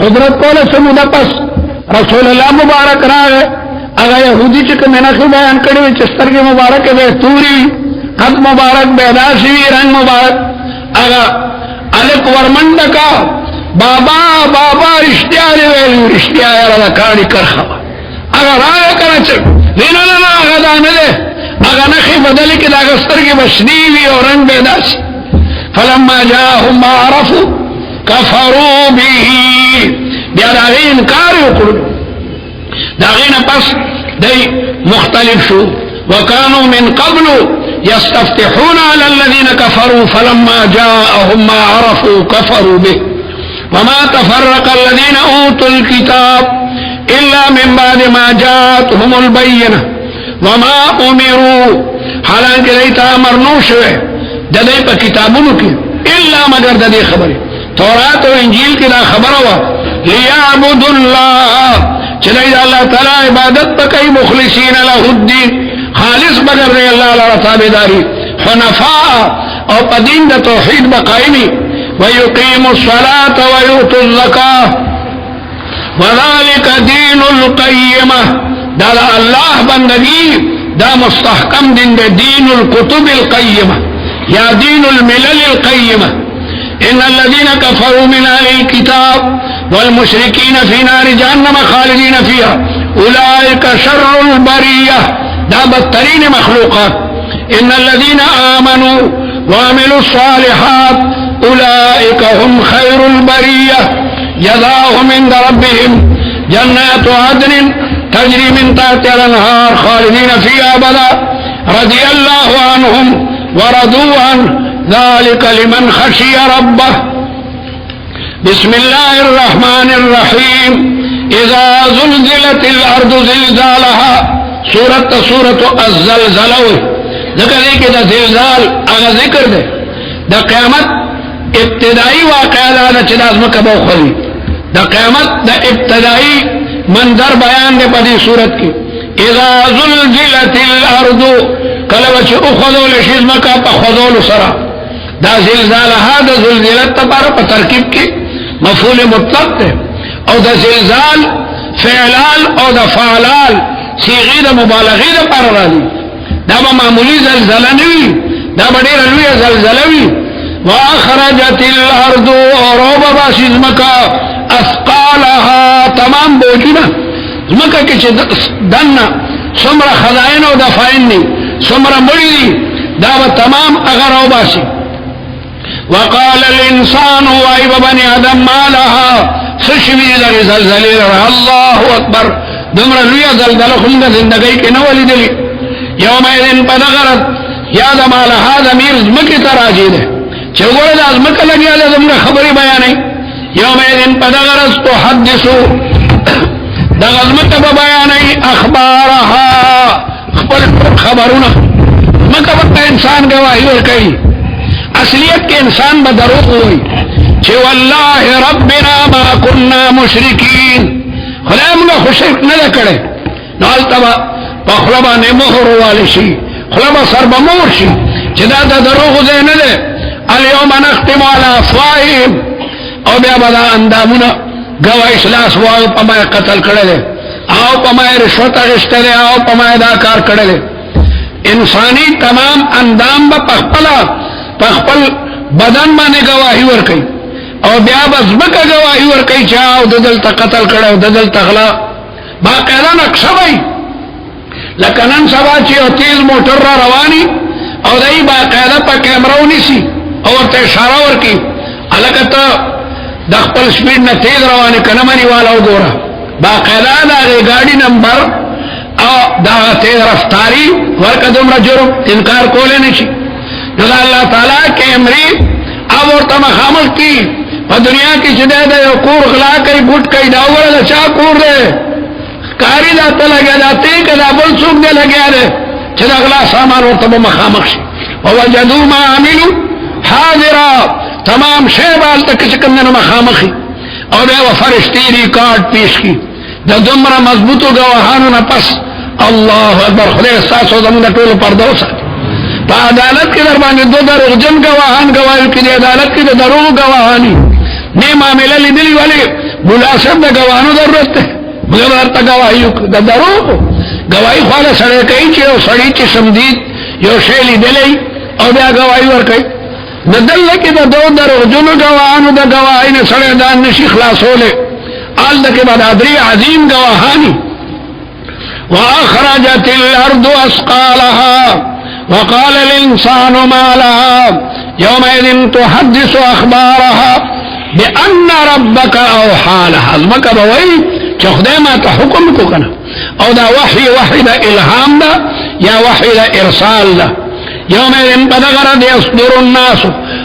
حضرت کوله سموده پس رسول الله مبارک راغی هغه يهودي چې کوم نه بیان کړی چې سترګې مبارک به توري قد مبارک به داسي رنگ مبارک هغه الک ورمنډ کا بابا بابا رښتیا دی رښتیا یاره کاڼي کرخه هغه راغی کنه چې نه نه نه هغه دا نه ده هغه نخي بدل کې دا سترګې بشنی وی او رنگ به داسي فلما جاءهم ما عرفوا كفروا به بیا دا انکار وکړو دا غینه پس دای مختلف شو وكانوا من قبل يستفتحون على الذين كفروا فلما جاءهم ما عرفوا كفروا به وما تفرق الذين اوتوا الكتاب الا من بعد ما جاءتهم البينه وما امروا حالانکه ایت امر نو شوه د دې په کتابونو کې الا مگر د دې خبره تورات او انجیل کې دا خبره وا ليعبدوا الله چې الله تعالی عبادت وکړي مخلصین له الدين خالص مگر دی الله تعالی تابعداري حنفاء او پدین د توحید بقائمی ويقيموا الصلاه ويؤتوا الزکاه وذلك دين القيمه دا الله بندگی دا مستحکم دین د دین الكتب القيمه یا دین الملل القيمه ان الذين كفروا من اهل الكتاب والمشركين في نار جهنم خالدين فيها اولئك شر البريه دا بدترین مخلوقات ان الذين امنوا وعملوا الصالحات اولئك هم خير البريه جزاؤهم عند ربهم جنات عدن تجري من تحتها الانهار خالدين فيها ابدا رضي الله عنهم ورضوا عنه ذلك لمن خشي ربه بسم الله الرحمن الرحيم اذا زلزلت الارض زلزالها سورة الزلزلہ ذکر ہے کہ دا زلزال اگا ذکر دے دا قیامت ابتدائی واقعہ دا چدا ازمکہ بوخوی دا قیامت دا ابتدائی منظر بیان دے پدی صورت کی اذا زلزلت الارض کلوچ اخذو لشزمکہ پا خذول سرا دا زلزالہا دا زلزلت تبارا پا ترکیب کی مفعول مطلق دے او دا زلزال فعلال او دا فعلال صيغه د مبالغه د پر راځي دا به معمولی زلزلہ نوي دا به ډېر لوی زلزلہ وي واخرجت الارض روبا باسمکا اثقالها تمام بوجونه زمکه کې چې دنه څومره خزائن او دفاین دي څومره مړي دا به تمام اگر او باسي وقال الانسان واي بني ادم ما لها سشوي زلزلہ الله اکبر دمرا لویا زلزلہ خلد زندگی کے نوالی دلی یوم ایدن پدغرت یاد مالا حاد امیر زمکی تراجی دے چگوڑے دا زمکہ لگیا دے دمرا خبری بیانی یوم ایدن پدغرت تو حدثو دا زمکہ بیانی اخبارها خبرونا زمکہ بکتا انسان گواہی ورکی اصلیت کے انسان بدروق ہوئی چه واللہ ربنا ما کننا مشرکین خدای موږ خوشک نه کړي نال تبا په خلبا نه مهر والی شي خلبا سر به مور شي چې دا د دروغ ځای نه ده اليوم نختم على افواههم او بیا بدا اندامونه گواهی اخلاص وایو په ما قتل کړل او په ما رشوت اخیستل او په ما دا کار کړل انساني تمام اندام په خپل بدن باندې گواهی ورکړي او بیا بس مکه گواہی ورکړي چې او ددل قتل کړو ددل تغلا باقاعده نقشه وای لکه نن سبا چې او تیز موټر را رواني او دای باقاعده په کیمرا ونیسي او ورته اشاره ورکړي الکه ته د خپل سپیډ نه تیز رواني کنه منی والا وګوره باقاعده دا ګاډي نمبر او دا تیز رفتاری ورکه دومره جرم انکار کولای نشي نو الله تعالی کیمرې او ورته مخامخ کی په دنیا کې چې دا یو کور غلا کوي بوت کوي دا ولا چا کور دی کاری دا ته لګا دا ته کدا بل څوک دی لګیا دی چې دا غلا سامان ورته مخامخ شي او وجدوا ما عملوا حاضرا تمام شی بالته چې کوم نه مخامخ او دا فرشتي ریکارډ پیش کی دا دومره مضبوطو گواهانو نه پس الله اکبر خدای تاسو زموږ ټول پرده وساتي په عدالت کې در باندې دو دروغجن گواهان گواهی کې عدالت کې دروغ گواهانی نه معاملې لیدلی ولی مولا صاحب د گواهانو ضرورت ده مگر ورته گواهی د دروغ گواهی خواله سره کوي چې یو سړی چې سمدید یو شی لیدلی او بیا گواهی ورکوي د دله کې د دو دروغجنو گواهانو د گواهی نه سړی ځان نشي خلاصولی هلته کې به دا درې عظیم گواهانی واخرجت الارض اثقالها وقال الانسان ما لها يومئذ تحدث اخبارها بان ربك اوحى لها المکه بوي چې خدای ما ته حکم کو کنه او دا وحی دا الهام دا یا وحی دا ارسال دا يومئذ بدغرد يصدر الناس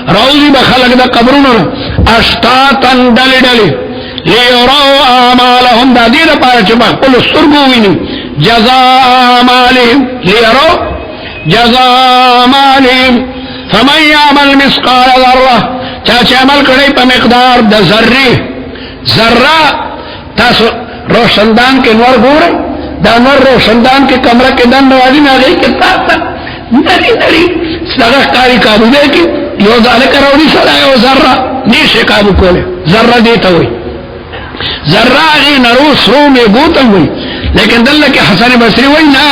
روزي بخلق دا قبرنا اشتاتا دلی دلی ليروا اعمالهم دا دې لپاره چې په خپل سترګو ویني جزاء اعمالهم ليروا جزاء اعمالهم فمن يعمل مثقال ذره چا چې عمل کړی په مقدار د ذره تاسو روشندان کې نور ګورئ دا نور روشندان کې کمره کې دن راځي نه غي کې تاسو نری څنګه کاری کابو دې کې یو ځاله راوړي سره یو ذره نشه کابو کوله ذره دې ته وي ذره غي نروس رومه بوتل وي لیکن دلته کې حسن بصري وای نه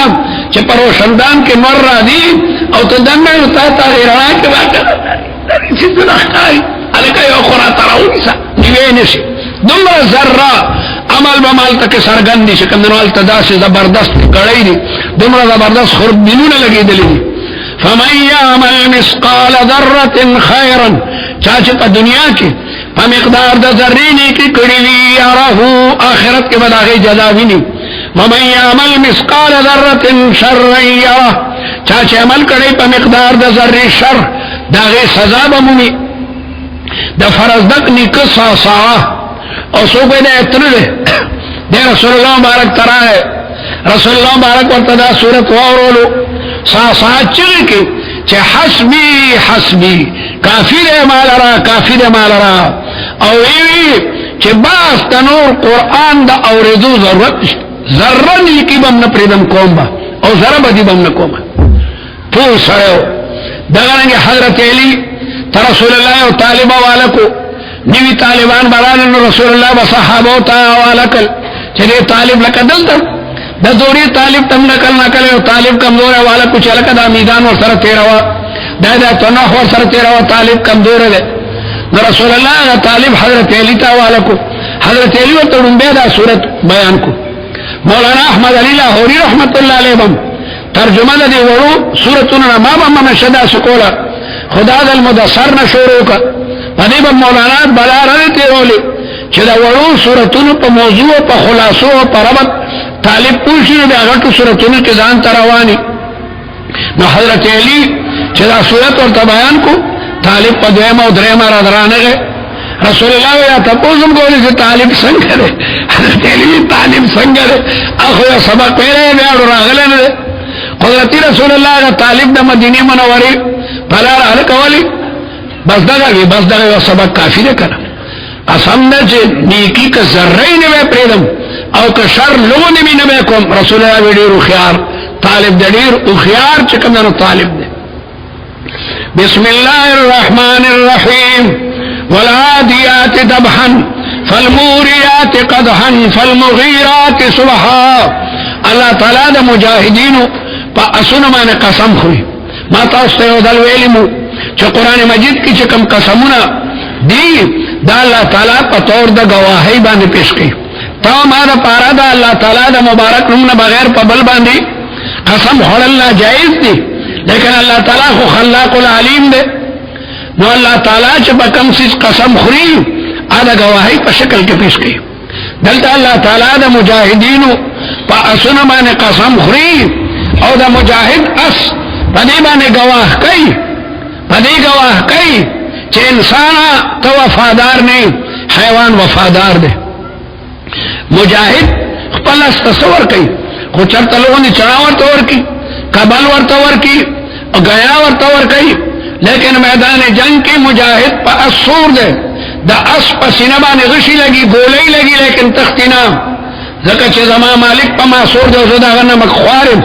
چې پر روشندان کې نور راځي او ته دنه یو تا رڼا کې واقع چې دلته الکه یو خورا تراوي سا نیوي نشي دمر ذره عمل بمال تک سرګند دي شکندنوال تداسه زبردست کړی دي دمر زبردست خربینونه لګیدلې فمن يعمل مثقال ذره خيرا چا چې په دنیا کې په مقدار د ذرې نه کې کړی وي يره اخرت کې بداغه جزا ویني ومن يعمل مثقال ذره شرا يره چا چې عمل کړی په مقدار د ذرې شر داغه سزا به مونږ د فرض دک نکسا سا او سو کوئی دے اتنے دے رسول اللہ مبارک ترائے رسول اللہ مبارک ورطدا سورت وارولو سات چلی کی چه حسبی کافی دے مالرا او ایوی چه باس تنور قرآن دا اوردو ضرورت ذرنی کی بم نپریدم کوم با او ذرب دی بم نکوم پول سڑیو دغرنگی حضرت علی تا رسول اللہ و طالبہ والکو نیوی طالبان برانن رسول اللہ و صحابو تاوالکل چلی طالب لکا دلتا دا دوری طالب تم نکل و طالب کمزور والکو چلکا دا میدان ور سر تیروا دا تنخ ور سر تیروا طالب کمزور دے رسول اللہ دا طالب حضرت علی تاوالکو حضرت علی و تڑنبے دا صورت بیان کو مولانا احمد علی لاہوری رحمت اللہ علیہ بم ترجمہ دا دی ورو صورتنا ما بم نشدہ سکولا خدا دا المدسر نشورو کا پدې به مولانا بلا رته ولي چې دا وړو سورتونو په موضوع په خلاصو او په ربط طالب پوښي دا غټو سورتونو کې ځان ترواني نو حضرت علی چې دا سورت ورته بیان کو طالب په دویم او دریم را درانه رسول الله یا تاسو کولی چې طالب څنګه ده حضرت علی طالب څنګه ده اخو سبق پیره بیا راغله حضرت رسول الله طالب د مدینه منوره بلا را کولی بس دغه سبق کافی ده کنه قسم ده چې نیکی که ذره نه وي پریدم او که شر لونه می نه کوم رسول الله ډیر خيار طالب د ډیر خيار چې کومه طالب ده بسم الله الرحمن الرحیم والعاديات ذبحا فالموريات قدحا فالمغيرات صبحا الله تعالی د مجاهدینو په اسونه باندې قسم خوري ما تاسو ته ودل ویلمو چې قران مجید کې چې کوم قسمونه دي دا الله تعالی په تور د گواهی باندې پیش کړي تا ما دا پارا دا الله تعالی د مبارک نوم نه بغیر په بل باندې قسم خورل جائز دي لیکن الله تعالی خو خلاق العلیم دی نو الله تعالی چې په کوم څه قسم خوري دا گواهی په شکل کې پیش کړي دلته الله تعالی د مجاهدینو په اسونه باندې قسم خوري او د مجاهد اس په دې باندې گواه کوي پدې گواه کوي چې انسان ته وفادار نه حیوان وفادار دی مجاهد خپل تصور کوي خو چرته لونه چراور تور کی کبل ورته ور کی او غیا ورته ور کوي لیکن میدان جنگ کې مجاهد په اسور دی د اس په سینه باندې غشي لګي ګولې لګي لیکن تختینا ځکه چې زما مالک په ما سور دی زه دا غنه مخوارم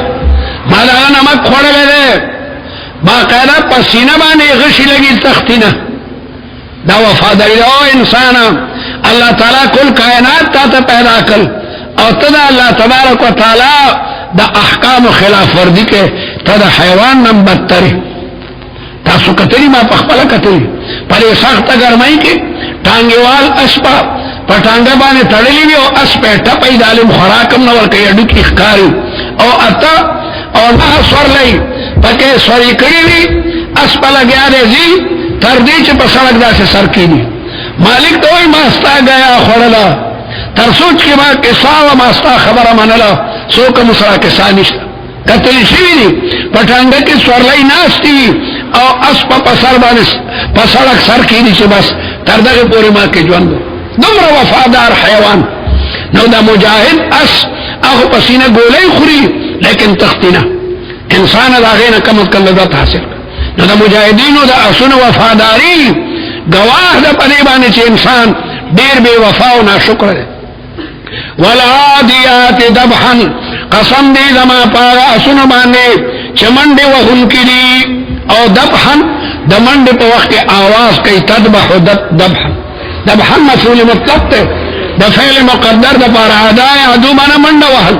ما دا غنه مخوړل دی باقاعده پسینه باندې غشي لګي تختینه دا وفاداری او انسان اللہ تعالیٰ کل کائنات تا تا پیدا کل او تدا اللہ تبارک و تعالیٰ دا احکام و خلاف ورزی کے تدا حیوان نم بدتری تاسو کتری ما پخپلا کتری پلی سخت گرمائی کے ٹانگیوال اسپا پٹانگا بانے تڑلی بھی او اسپا ٹپای دالم خوراکم نور کئی اڈو کی اخکاری او اتا او نا سور لئی پکے سوری کری بھی اسپا لگیا دے زی تردی چھ پسڑک دا سے سر کی دی مالک دوئی ماستا گیا خوڑلا تر سوچ کے بعد کسا و ماستا خبر منلا سوکا مسرا کسا نشتا کتلی شوی دی پٹانگا کی سورلائی ناستی او اسپا پسر بانس پسڑک سر کی دی چھ بس تردگی پوری ماں کے جواندو دمرا وفادار حیوان نو دا مجاہد اس اخو پسینہ گولی خوری لیکن تختینا انسان دا غینا کمت کل لذات حاصل نو دا مجاہدینو دا اسن وفاداری گواہ دا پریبانی چی انسان دیر بے وفاو نا شکر دے والعادیات دبحن قسم دی دما پاگا اسن بانے چمنڈ وہن کی دی او دبحن دمنڈ پا وقت آواز کئی تدبح دبحن دبحن مفعول مطلق تے دا فعل مقدر دا پارا ادائے عدو بانا منڈ وحن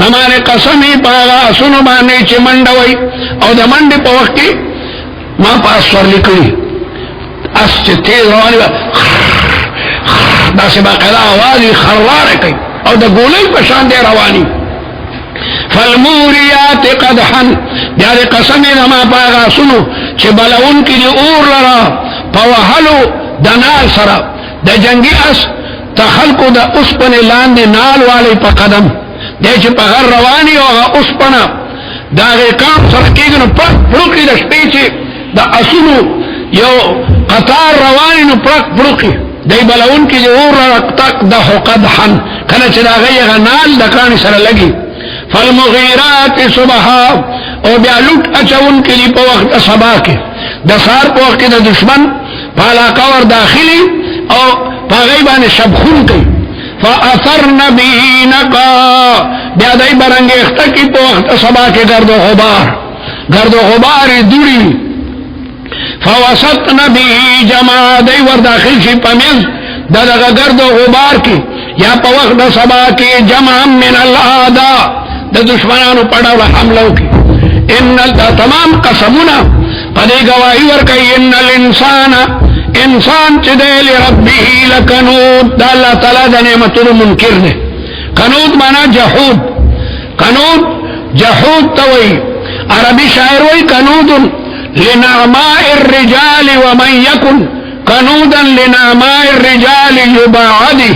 ہمارے قسمی پاگا اسن بانے چمنڈ وی او دمنڈ پا وقت ماں پاس سور لکلی اس چه تیز روانی با دا سی باقیدہ آوازی خرار کئی او دا گولی پشان دے روانی فالموریات قدحن بیاد قسمی دا ما پاگا سنو چه بلون کی دی اور لرا پوحلو دا نال سرا دا جنگی اس تخلقو دا اسپن لاند نال والی پا قدم دے چه پا غر روانی او اسپنا دا غی کام سرکیگنو پرکی دا شپیچی دا اسنو یو قطار روانی نو پرکی دی بلون کی دی اور رکتک دا قدحن کلچ دا غی غنال دا کانی سر لگی فالمغیرات صبحا او بیا لوٹ اچون کی لی پا وقت صبا کے دا سار پا وقت دا دشمن پالا کور داخلی او پا غیبان شبخون کی فاثرن بی نقا بیا دی برنگ اختکی پا وقت صبا کے گرد و غبار دوری فوسطن بی جماع دی ور داخل شی پمیز دا دا گرد و غبار کی یا پا وقت صبا کی جمع من العادا دا دشمنانو پڑا و حملو کی ان دا تمام قسمنا پدے گواہی ورکی ان الانسان انسان چی دے لربی لکنود دا اللہ تعالی دا نعمتو منکر دے کنود مانا جحود کنود جحود توئی عربی شاعر وی کنود لنعماء الرجال ومن يكن قنودا لنعماء الرجال يباعدي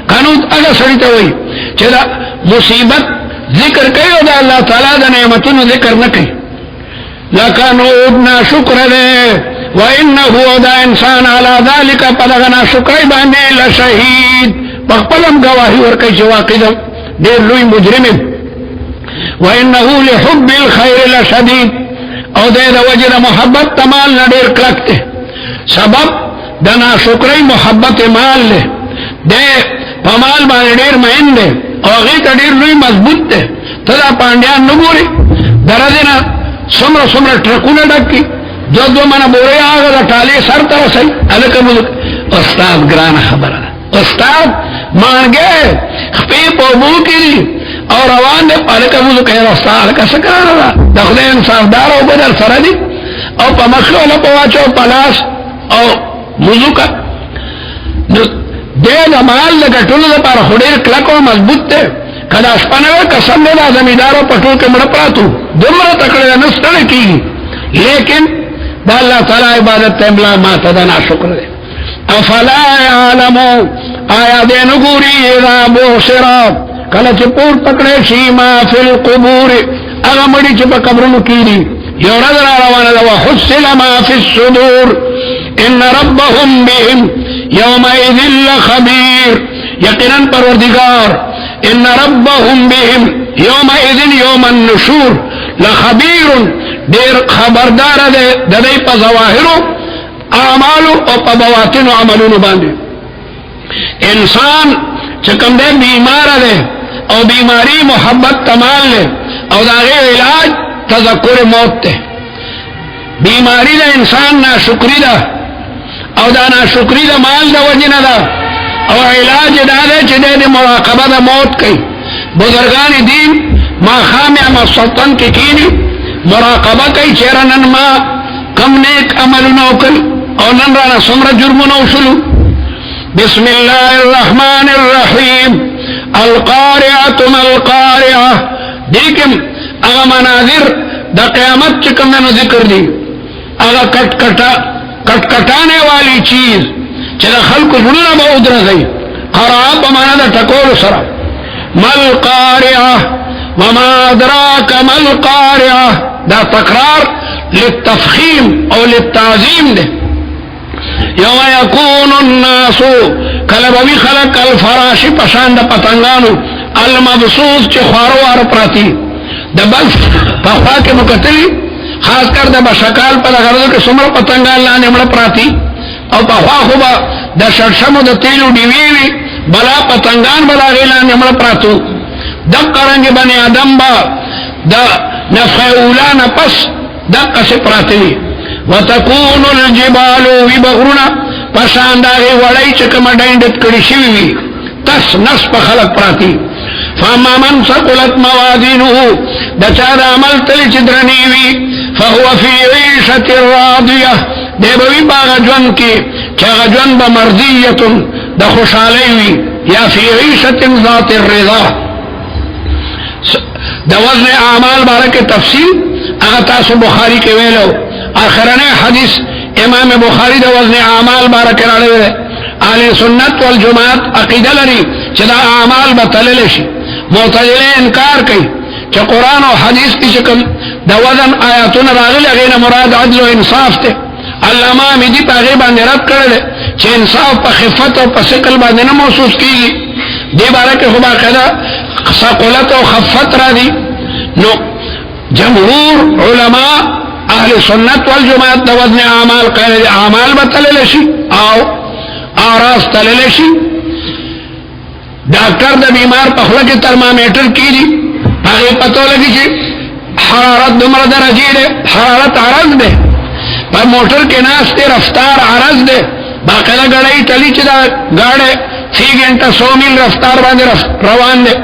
قنود اگا سڑیتا ہوئی چلا مصیبت ذکر کئی دا اللہ تعالیٰ دا نعمتون ذکر نکی لکنود نا شکر دے وإنہو دا انسان علا ذالک پدغنا شکر باندے لشہید پخپلم گواہی ورکی چواقی دا دیر لوی مجرم وإنہو لحب الخیر لشدید او دے دا وجہ محبت تمال نہ دیر کلکتے سبب دنا شکری محبت مال لے دے پمال بانے دیر مہن دے او غیتا دیر لوی مضبوط دے تدا پانڈیان نگوری دردنا سمر ٹرکونا ڈکی دو منا بورے آگا دا ٹالی سر ترسی علکہ ملک استاد گران خبر استاد مان گئے خپی پوبو کی دی اور روان دے پالکہ مجھو کہہ رستا علکہ سکرانا دا دخدے انصاف دار او بدر سردی او پا مخلو لپواچو پلاس او مجھو کا دے دا مال لگا ٹولو دا پار خودیر کلکو مضبوط دے کدا شپنوے قسم دے دا زمیدارو پٹول کے مڑپراتو دمرا تکڑے دا نستڑے کی لیکن دا اللہ تعالی عبادت تیملا ما تدنا شکر دے افلا یعلمو آیا دے نگوری اذا بوشرات کلچ پور پکڑے شی ما فی القبور اگا مڑی چپا قبرنو کی دی یو نظر آروانا لوا حسل ما فی الصدور ان ربهم بهم یومئذ لخبیر یقیناً پروردگار ان ربهم بهم یومئذ یوم النشور لخبیر دیر خبردار دے ددی پا ظواہرو اعمالو او پا بواطن عملونو باندے انسان چکم دے بیمار دے او بیماری محبت تمال لے او داغے علاج تذکر موت تے بیماری دا انسان نا شکری دا او دا نا شکری دا مال دا وجن دا او علاج دا دے چی دے مراقبہ دا موت کئی بزرگان دین ما خامع مستن کی کینی مراقبہ کئی چیرنن ما کم نیک عمل نوکل او نن رانا سمر جرم نوشلو بسم اللہ الرحمن الرحیم القارعة ما القارعة دیکم اغا مناظر دا قیامت چکم میں ذکر دی اغا کٹکٹانے والی چیز چلا خلق جنونا با ادرا گئی قرآب بمانا دا ٹکول سرا مل قارعة وما ادراک مل قارعة دا تقرار للتفخیم او للتعظیم دے یوم یکون الناس کلبوی خلق الفراش پشاند پتنگانو المبسوس چی خواروار پراتی دا بس پخوا کے مکتلی خاص کر دا بشکال پا دا غرضو کے سمر پتنگان لانے مڑا پراتی او پخوا خوبا دا شرشمو دا تیلو دیویوی بلا پتنگان بلا غیلانے مڑا پراتو دب قرنگ بنی آدم با دا نفخ اولا نپس دب قسی پراتوی وتكون الجبال وبغرنا پسانداغی وڑی چکم ڈینڈت کری شوی تس نس پا خلق پراتی فاما من ثقلت موازینه دچاد عمل تلی چدرنیوی فهو فی عیشت راضیہ دے بوی باغ جون کی چاغ جون بمرضیت دا خوشحالیوی یا فی عیشت ذات الرضا دا وزن اعمال بارک تفصیل اغتاس بخاری کے ویلو آخرنے حدیث امام بخاری دا وزن اعمال بارک رالے اہل سنت والجماعت عقیدہ لری چدا اعمال بطللشی معتزلے انکار کئی چا قرآن و حدیث کی شکل دا وزن آیاتون راغل اغین مراد عدل و انصاف تے علامہ امیدی پا غیبان رد کردے چا انصاف پا خفت و پا سکل باندنا محسوس کی گی دی بارک خبا قیدہ سقلت و خفت را دی نو جمہور علماء اہل سنت والجماعت دا وزن اعمال قیدہ اعمال بطللشی آو آراز تللشی ڈاکٹر دا بیمار پخلا کے ترمامیٹر کی دی آگے پتو لگی چی حرارت دمرا درجی دے حرارت عرض دے پر موٹر کے ناس تے رفتار عرض دے باقیدہ گڑائی تلی چی دا گاڑے 3 گھنٹہ 100 میل رفتار باندے روان دے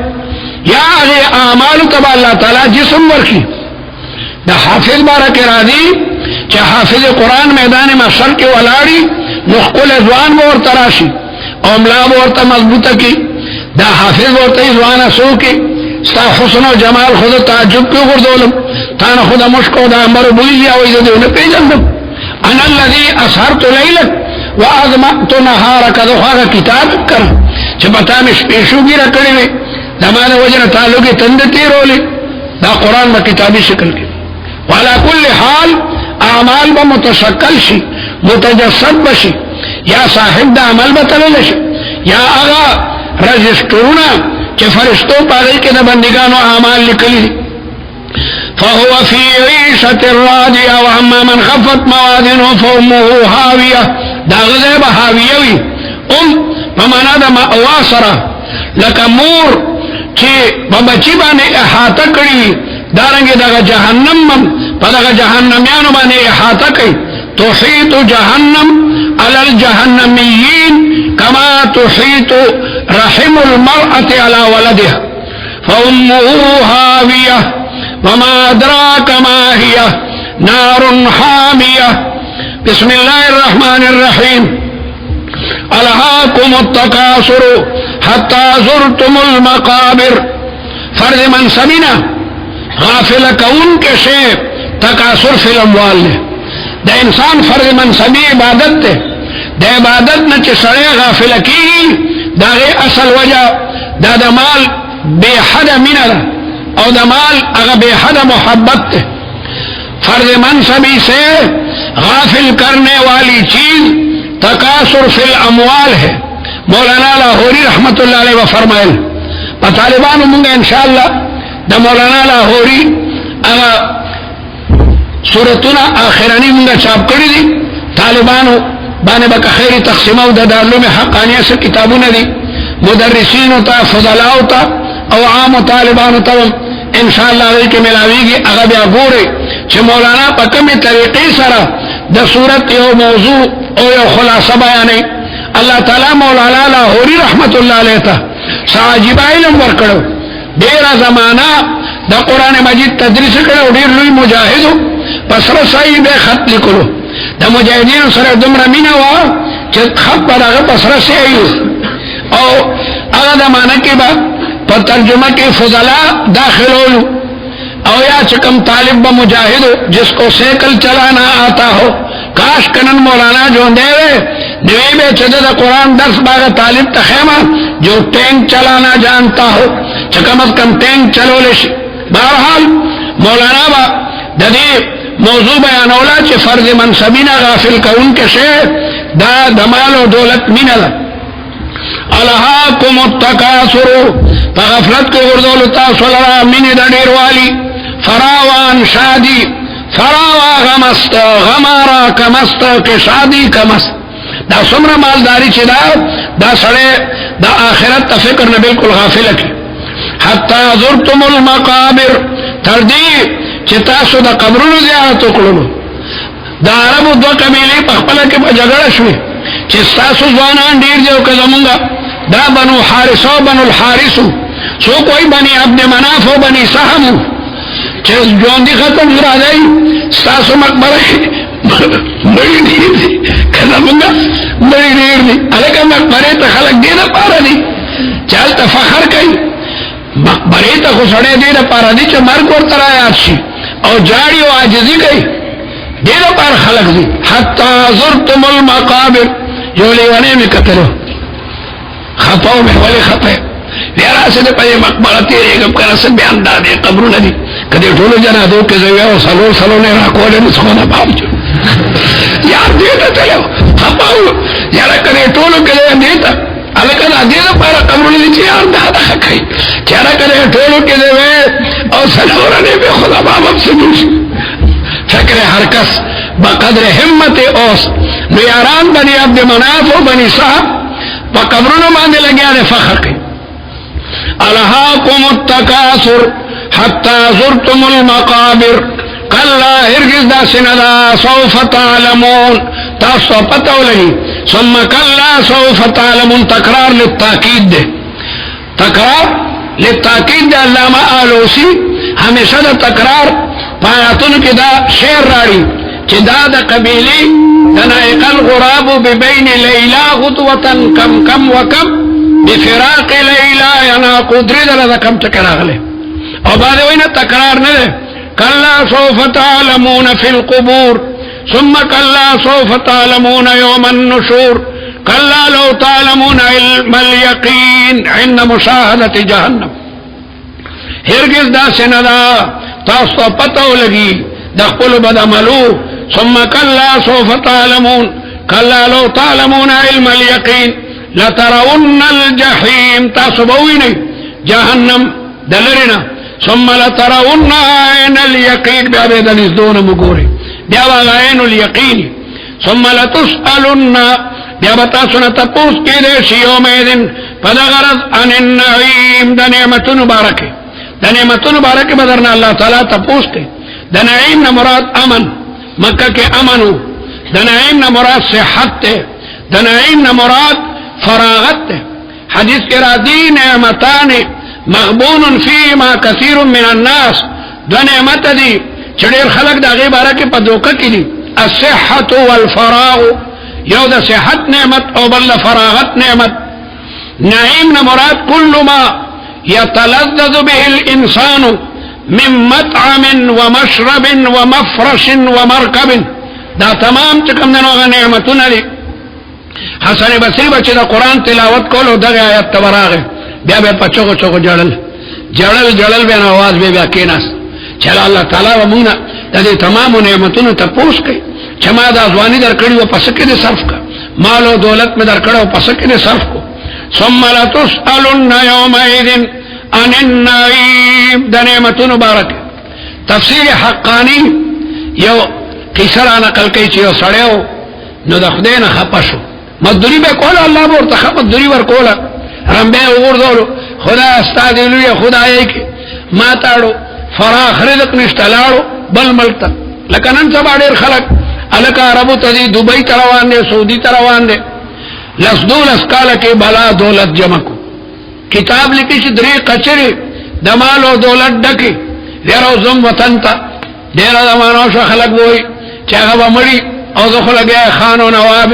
یا آگے اعمال تبا اللہ تعالی جسم ورکی دا حافظ بارک راضی چی حافظ قرآن میدان محشر کے ولاڑی نخقل ازوان بور تراشی املا بورتا مضبوطہ کی دا حافظ بورتا ازوان اسو کی ستا حسن و جمال خود تعجب کیوں گردولم تانا خود مشکو دا امبر بولی آوئی دا دیونے پیجندم انا اللذی اسحرت لیلت و اغمقت نهارک دخواغ کتاب کر چھ بتامش پیشو گی رکڑی وی دا مانا وجن تعلقی تندتی رولی دا قرآن با کتابی شکل کی وعلا کل حال اعمال با متشکل شی متجسد بشی یا صاحب دا عمل بطلل شی یا آغا رجسٹرونا چه فرشتو پاگئی کے دا بندگانو اعمال لکلی فهو فی عیشت الراضیہ واما من خفت موازنو فامه حاویہ دا غزیب حاویوی پمانا دا مأواسرہ لکا مور چه ببچی بانے احاطہ کری دارنگی دا جہنم من پا دا جہنمیانو بانے احاطہ کری تحیط جہنم علی الجہنمیین کما تحیط رحم المرأة على ولدها فأمه هاوية وما أدراك ما هي نار حامية بسم الله الرحمن الرحيم ألهاكم التكاثر حتى زرتم المقابر فرد من سمنا غافل کون کے شے تکاثر فی الاموال لے دا انسان فرد منصبی عبادت تے دا عبادت نہ چسڑے غافل کی دا غی اصل وجہ دا دا مال بے حد من دا او دا مال اگا بے حد محبت تے فرد منصبی سے غافل کرنے والی چیز تکاثر فی الاموال ہے مولانا لاہوری رحمت اللہ علیہ و فرمائل پا طالبانو منگا انشاءاللہ دا مولانا لاہوری اگا سورتنا آخرانی منگا چاپ کری دی طالبانو بانے بکا خیری تقسیمو دا دارلو میں حقانیہ سے کتابو ندی مدرسینو تا فضلاو تا او عام طالبانو تا انشاءاللہ غیر کے ملاویگی اگا بیا گورے چھ مولانا پا کمی طریقی سرا دا صورت یو موضوع او یو خلاصہ بیانے اللہ تعالی مولانا لاہوری رحمت اللہ علیہ تا ساجب علم ورکڑو ډیره زمانہ دا قرآن مجید تدریس کړو ډیر لوی مجاهدو پس رسای به خط لیکلو دا مجاهدین سره دومره مینا وا چې خط برابر پس رسای او هغه زمانہ کې با په ترجمه کې فضلا داخلولو او یا چکم طالب با مجاہد جس کو سیکل چلانا آتا ہو کاش کنن مولانا جو دیوے نوی بے چدہ دا قرآن درس باغ طالب تخیمہ جو ٹینک چلانا جانتا ہو چکم از کم ٹینک چلو لش بہرحال مولانا با ددی موضوع بیانولا چی فرض منصبینا غافل کا ان کے شے دا دمال و دولت من اللہ الہاکم التکاثر فغفلت کو غردولتا صلرا من دا دیر والی فراوان شادی فراوا غمست غمارا کمست کے شادی کمست دا سمرا مالداری چی دا سڑے دا آخرت تا فکر نے بالکل غافل کی حتی زرتم المقابر تردی چی تاسو دا قبرون زیارتو کلو دا عربو دو قبیلی پخپلا کی پا جگڑ شوی چی تاسو زوانان دیر دیو که زمونگا دا بنو حارسو بنو الحارسو سو کوئی بنی عبد منافو بنی سحمو چیز جوان دی ختم را دائی ستاسو مقبره مڑی دیر دی کذا منگا مڑی دیر دی علیکہ مقبره تا خلق دینا پارا دی چالتا فخر کئی مقبره تا خسڑے دینا پارا دی چا مرگ ورطر آیات شی او جاڑی و آجزی کئی دینا پار خلق دی حتی زرتم المقابر جو لیوانے میں قتلو خطاو میں ولی خطے لیرا سے دے پہلے مقبرتی ریگم کرسل بیان دا دے قبرو ندی کدی ټولو جنا دو کې زویو سلو نه راکولې نو څنګه باوجو یار دې ته تلو خپاو یار کدی ټولو کې دې ته الکه دې لپاره قبرونه چې یار دا کوي چېرې کدی ټولو کې دې او سلو نه به خدا بابا سموش فکر هر کس بقدر همت اوس نو یاران بني عبد مناف او بني صاحب په قبرونو باندې لګیا فخر کوي الہاکم التکاثر حتی زرتم المقابر کلا ہرگز دا سندا سوف تعلمون تاسو پتاو لگی ثم کلا سوف تعلمون تکرار للتاکید دے تکرار للتاکید دے علامہ آلوسی ہمیشہ دا تکرار پایاتن کی دا شعر راڑی چی دا قبیلی دنائق الغراب ببین لیلا غدوتا کم کم وکم بفراق لیلا ینا قدری دا کم تکراغ لے اور بعد وینا تکرار نہ دے کلا سوف تعلمون فی القبور ثم کلا سوف تعلمون یوم النشور کلا لو تعلمون علم الیقین عند مشاہدت جہنم ہرگز دا سندا تاسو پتو لگی دخل بد عملو ثم کلا سوف تعلمون کلا لو تعلمون علم الیقین لترون الجحیم تاسو بوینی جہنم دلرنا ثم لترون عین الیقین بیا به د نزدون مګوري بیا واغ عین الیقین ثم لتسالن بیا بتا سن تپوس کې دې شیو مېدن فدغرض ان النعیم د نعمت مبارک بدرنا الله تعالی تپوس کې د نعیم نه مراد امن مکه کې امنو د نعیم نه مراد صحت ته د نعیم نه مراد فراغت ته حدیث کې را دي نعمتان مغبون فيما كثير من الناس دو نعمت دی چڑیر خلق دا غیبارہ کے پدوکہ کی دی الصحت والفراغ یو دا صحت نعمت او بل فراغت نعمت نعیم نمراد کل ما یتلذذ به الانسان من مطعم ومشرب ومفرش ومرکب دا تمام چکم دنوغا نعمتون دی حسن بصری بچے دا قرآن تلاوت کولو دا آیت تبراغ بیا بیا پچو چوکو جڑل بیا آواز بیا کیناس چلا اللہ تعالی و مونږ د دې تمام نعمتونو ته پوښ کړي چې ما دا ځواني درکړي او پس کې دې صرف کا مال او دولت مې درکړو او پس کې دې صرف کو ثم لا تسالون يومئذ عن النعيم د نعمتونو مبارک تفسیر حقانی یو قصه را نقل کوي چې یو سړیو نو د خدای نه خپشو مزدوری به کوله الله ورته مزدوری ورکوله رمبه وګورځولو خدا استاد لوی خدای کی ما تاړو فراخ رزق نشتلاړو بل ملک لکه نن سبا ډېر خلک الک عربو ته دبي ته روان دي سعودي ته روان دي لس کاله کې بلا دولت جمع کو کتاب لیکي چې درې قچري د مال او دولت ډکه ډیرو زم وطن ته ډیر زمانو شو خلک وای چې هغه مړی او زه خلګه خان او نواب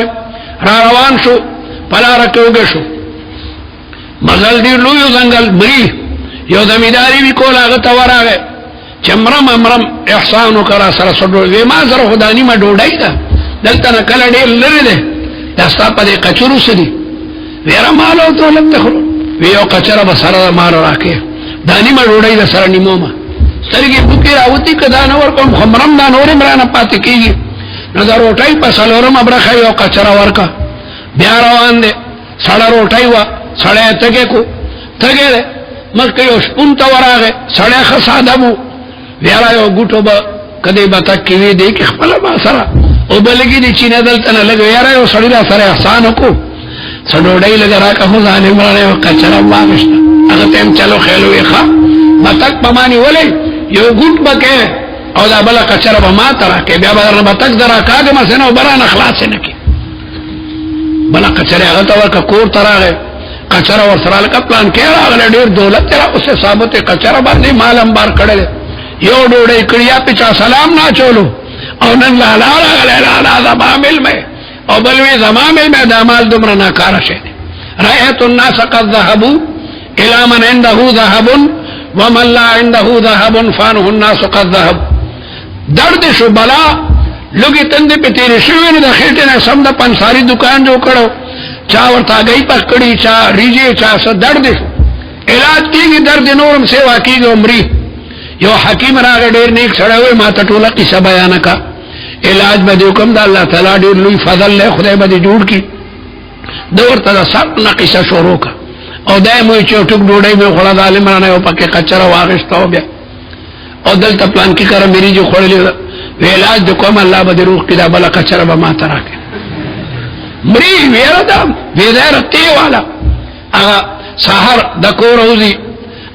را روان شو پلار کېوګه شو مزل دی لوی ځنګل بری یو زمیداری وی کول هغه ته ورغه چمرم امرم احسان وکړه سره سره وی ما زره خدانی ما ډوډۍ ده دلته نه کله ډیر لري ده داستا په قچرو سدي ویرا مال او دولت ته وی یو قچره بسره مال راکې دانی ما ډوډۍ ده سره نیموما سترګې بوکي راوتی کدا نور کوم خمرم دا نور مرانه پات کیږي نظر روټای په سلورم ابرخه یو قچره ورکا بیا روان دي سړی روټای وا سړی تګه کو تګه مکه یو شپون ته وراغه سړی خصادمو ویرا یو ګټو به کدی به تک وی دی کی خپل ما سره او بلګی دي چې نه دلته نه لګو یاره یو سړی را سره احسان وکړو سړوډای لګرا که خو ځانې مرانه یو قچره واغشت هغه تم چلو خېلوې ښا بتک پمانی ولې یو ګټ بکه او دا بل قچره به ما ترا کې بیا به بتک درا کاګه مسنه برانه خلاص نه کی بل قچره هغه تا ورکا کور تراغه قچره ور سره لکه پلان کې راغله ډیر دولت تر اوسه ثابت قچره باندې مالم بار کړل یو ډوډۍ کړیا پچا سلام نه چولو او نن لا لا لا زمامل مې او بلوي زمامل مې د مال دومره ناکاره شه رایت الناس قد ذهبوا الى من عنده ذهب ومن لا عنده ذهب فانه الناس قد ذهب درد شو بلا لوګي تند په تیر شوی نه د خېټه نه سم د پنساری دکان جوړ کړو چا ورته گئی پکړی چا ریجه چا څه درد علاج کیږي درد نورم سیوا کیږي عمرې یو حکیم راغ ډیر نیک سره وي ما ته ټوله قصه بیان کا علاج به حکم د الله تعالی ډیر لوی فضل له خدای به جوړ کی دور ته سب نه قصه شروع کا او دایمو چې ټوک ډوډۍ مې خلا د عالم رانه او پکې قچره واغښتو بیا او دلته پلان کې کړه مری جو خړلې علاج د کوم الله به روح کې دا بل قچره به ما تراکه مری ویردا ویرته والا هغه سحر د کوروزی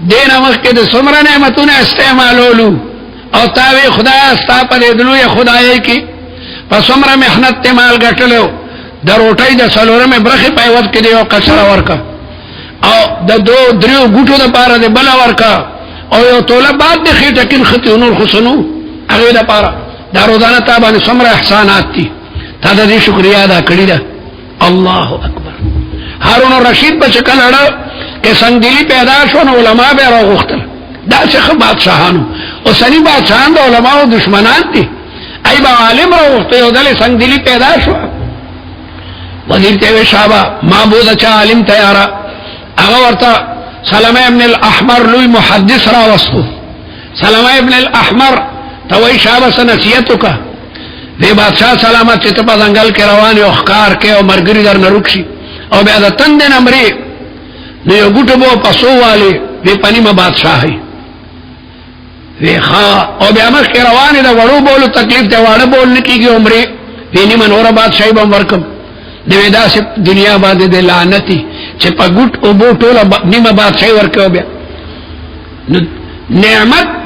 دینه مخکې د څومره نعمتونه استعمالولو او تاوی خدای استا په دې دلوی خدای کې په څومره مهنت ته مال ګټلو د روټۍ د سلورمه برخه په وخت کې یو قچره ورکا او د دو دریو ګټو د پاره د بل ورکا او یو توله بعد د خېټه کې خطي نور حسنو هغه د پاره دا روزانه تابانه څومره احسانات دي تا د دې شکریا ادا کړی دا الله اکبر هارون الرشید په شکل اړه کې څنګه پیدا شو نو علما به راغختل دا څخه بادشاہانو او سنی بادشاہان د علماو دشمنان دي ای با عالم راغخته یو دل څنګه پیدا شو وزیر ته شابه معبود چا عالم تیارا هغه ورته سلمہ ابن الاحمر لوی محدث را وصفو سلمہ ابن الاحمر توي شابه سنسیتو کا دی بادشاہ سلامت چې په ځنګل کې روان یو ښکار کې او مرګري در نروکشي او بیا د تند نمبرې نو یو ګټو بو پسو والی دی پنی ما بادشاہي وی ښا او بیا مخ کې روان دی وړو بولو تکلیف ته واړه بول نکیږي عمره ویني منور بادشاہي به ورکم دی ودا سه دنیا باندې د لعنتی چې په ګټ او بو ټوله نیمه بادشاہي ورکو بیا نعمت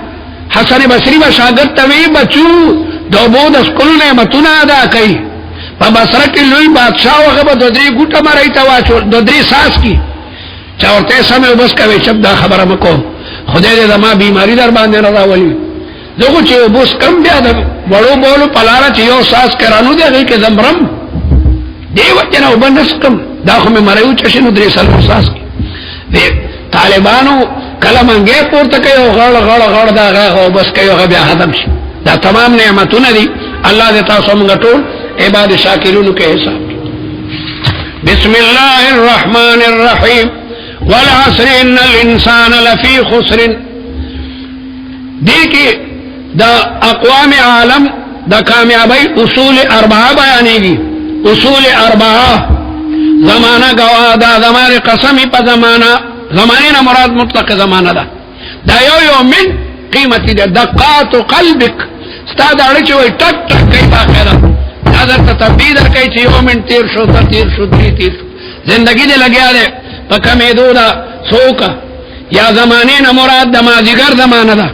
حسن بصری با شاگرد توی بچو دو بود اسکلو نعمتونا ادا کئی پا بصره کی لوی بادشاہ وغبا دو دری گوٹا مرائی تواچو دو دری ساس کی چاورتے سمے بس کوي چپ دا خبره مکو خدای دې زما بیماری در باندې نه راولي دغه چې بس کم بیا د وړو بولو پلاره چې یو ساس کرانو دی هغه کې زمرم دی وجه نه وبندس کم دا خو مې مریو چې شنو درې سال ساس کی طالبانو کله منګه پورته کوي غړ غړ غړ دا غو بس کوي بیا ختم شي دا تمام نعمتونه دي الله دې تاسو موږ ټول عباد شاکرونو کې حساب بسم الله الرحمن الرحيم والعصر ان الانسان لفي خسر دې کې دا اقوام عالم دا کامیابی اصول اربعه بیانېږي اصول اربعه زمانہ گوا دا زمانه قسمی په زمانه نه مراد مطلق زمانه ده دا یو من قیمتي ده دقات قلبك استاد اړه چې وي ټک ټک کوي باقاعده دا درته تبدیل کوي چې یو من تیر شو تیر زندگی دې لګیا ده په کمې دوه سوکا یا زمانه نه مراد د ماجیګر زمانه ده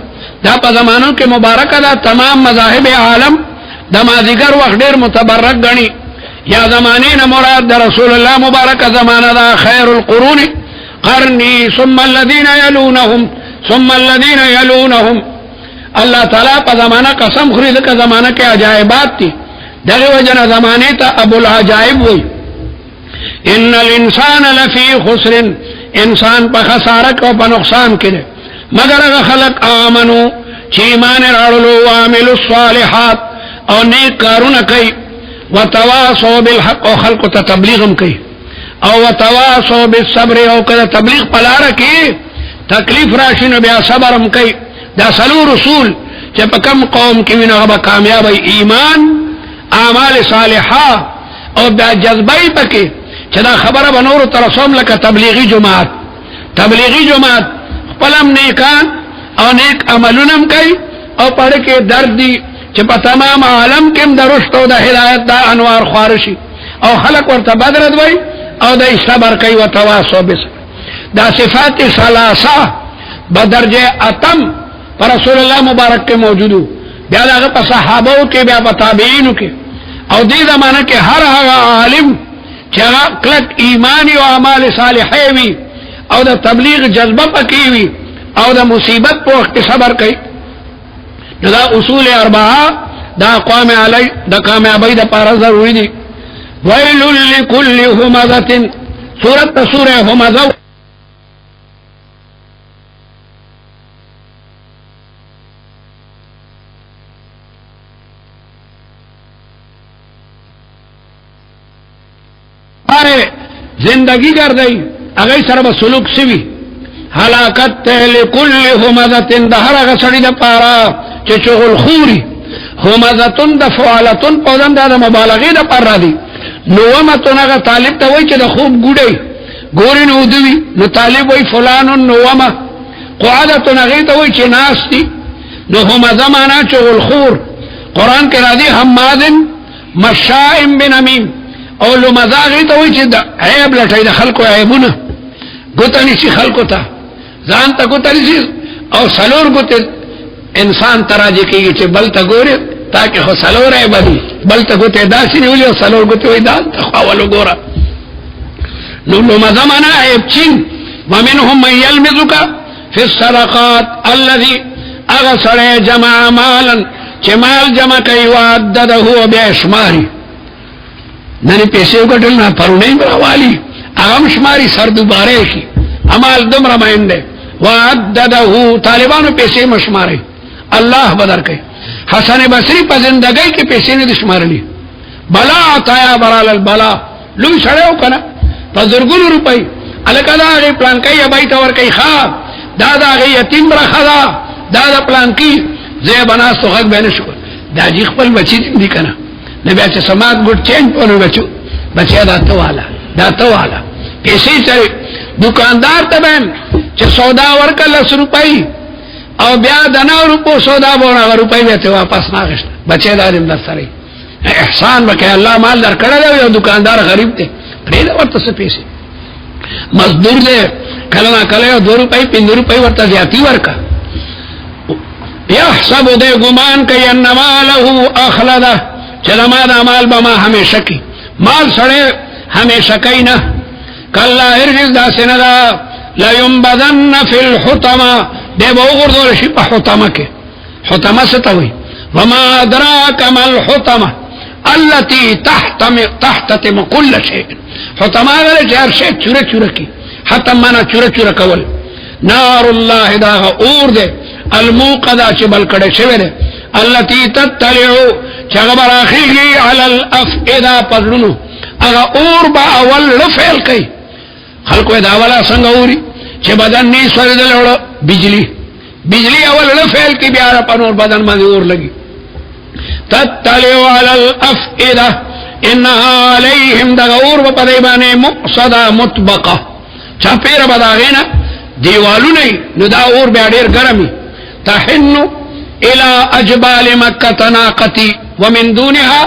دا په زمانو کې مبارکه ده تمام مذاهب عالم د مازیګر وخت ډیر متبرک غني یا زمانه نه مراد د رسول الله مبارک زمانه دا خیر القرون قرني ثم الذين يلونهم ثم الذين يلونهم. الله تعالی په زمانہ قسم خوري د زمانہ کې عجایبات دي دغه وجنه زمانه ته ابو العجائب وي. ان الانسان لفی خسر انسان په خسارت او په نقصان کې ده مگر هغه خلق امنو چې ایمان راوړل او عملوا الصالحات او نیک کارونه کوي وتواصوا بالحق او خلق ته تبلیغ کوي او وتواصوا بالصبر او کله تبلیغ پلاره کې تکلیف راشي نو بیا صبر هم کوي. دا سلو رسول چې په کوم قوم کې وینه به کامیاب ایمان اعمال صالحه او بیا جذبه پکې چې دا خبره بنور تر رسول لکه تبلیغی جماعت خپلم نیکان او نیک عملونه کوي او پړ کې درد دي چې په تمام عالم کې درشت او د هدایت دا انوار خارشي او خلق ورته بدرد وای او د صبر کوي او تواصو بس دا صفات ثلاثه بدرجه اتم پر رسول الله مبارک کې موجودو بیا هغه په صحابه کې بیا په تابعین کې او دې زمانہ کې هر هغه عالم چې کلک ایمان او اعمال صالحه وي او د تبلیغ جذبه پکې وي او د مصیبت په وخت صبر کوي. دا اصول اربعه دا قوم علی د کامیابی د پاره ضروری دي. ویل لكل همزه سوره همزه زندگی گردئی اگئی سر با سلوک سوی حلاکت تہل کل همزتن دا هر اگا سڑی دا پارا چه چغل خوری همزتن دا فعالتن پودن دا مبالغی دا پر را دی نوامتن اگا طالب تا وی چه دا خوب گوڑی گوری نو دوی نو طالب وی فلانن نوامه قعدتن اگی تا وی چه ناس دی نو همزه مانا چغل خور قرآن کے را دی حمادن مشائم بنمیم او لو مزاغی ته وای چې د عیب لټای د خلکو عیبونه ګوتنی شي خلکو ته ځان ته ګوتنی شي او سلور ګوت انسان تراجه کیږي چې بل ته ګوره تاکي خو سلور عیب دي بل ته ګوت داسې نیولې او سلور ګوت وای دا خواولو ګوره نو مزمنه عیب چین ومنهم من يلمزك في الصدقات الذي اغسر جمع مالا چې مال جمع کوي وعدده هو باشماري ننی پیسے وګټل نه پرونی براوالی اغم شماری سر دوباره کی عمل دم رمائنده وعدده طالبانو پیسے مشماری الله بدر کوي. حسن بصری په زندګۍ کې پیسې نه شمارلی بلا عطایا برال البلا لوی سړیو کنه په زرګونو روپۍ الکدا غي پلان کوي ابای تور کوي ښا دادا غي یتیم راخدا دادا پلان کی زې بناستو حق به نشو دا جی خپل بچی دي کنه نبی چې سماعت ګټ چینج پونه بچیا دا ته والا پیسې چره دکاندار ته بهم چې سودا ورکل 100 روپۍ او بیا د 9 روپو سودا بونه روپۍ به ته واپس نه غشت بچی دارم در سره احسان وکي الله مال در کړل یو دکاندار غریب دی پرې ورته څه پیسې مزدور دی کله نه کله 2 روپۍ 5 روپۍ ورته زیاتی ورکا يحسب دے گمان کئی انما له اخلده چلا ما دا مال با ما ہمیشہ کی مال سڑے ہمیشہ کئی نا کلا ارغز دا سندا لینبذن فی الحطمہ دے با اغردو رشی پا حطمہ کے حطمہ ستوئی وما ادراک ما الحطمہ اللتی تحتتم کل شیء حطمہ اگر چہر شیء چورے چورے کی حتم مانا چورے چورے کول نار اللہ داغا اور دے الموقدا چه بل کڑے شوه ده التي تطلعو چه غبر آخیگی علی الافئده پزلونو اگا اور با اول لفعل کئی خلقو دا اولا سنگ اوری چه بدن نیس وردل اوڑا بجلی اول لفعل کی بیارا پنور بدن ماندی اور لگی تطلعو علی الافئده انها علیهم دا اور با پدیبانی مقصدا مطبقه چه پیر بداغینا دیوالو نئی نو دا اور بیادیر گرمی تحن الى اجبال مكة ناقتي ومن دونها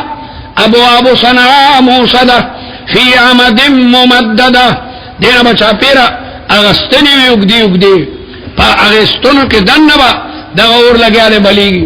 ابواب صنعاء موصدة في عمد ممددة دینا بچا پیرا اغستنی اگدی پا اغستنو کے دنبا دا غور لگیا دے بلیگی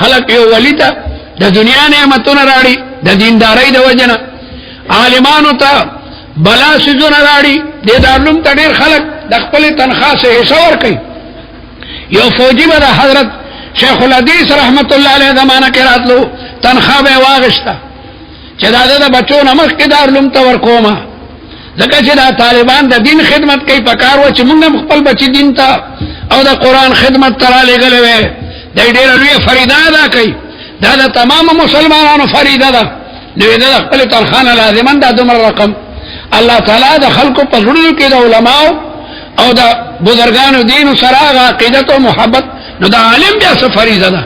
خلق یو ولی ته د دنیا نعمتونه راړي د دیندارۍ د وجنه، عالمانو ته بلا سيزونه راړي، د دارلوم ته ډېر خلق د خپل تنخواه څخه حصہ ورکوي. یو فوجي به د حضرت شیخ الحدیث رحمت الله علیه زمانہ کې راتلو، تنخواه به واغشته چې دا د بچو نمخ کې دارلوم ته ورکوما، ځکه چې دا طالبان د دین خدمت کوي. پکار و چې موږ خپل بچی دین ته او د قران خدمت ترا لګلې وې، د ډېر لوی فریضه ادا کوي. دا د تمام مسلمانانو فریضه ده، نو د خپل تنخواه لازمان دا دومره رقم الله تعالی د خلکو په زړونو کې د علماو او د بزرګانو دین سره عقیدت او محبت، نو د عالم بیا څه فریضه ده؟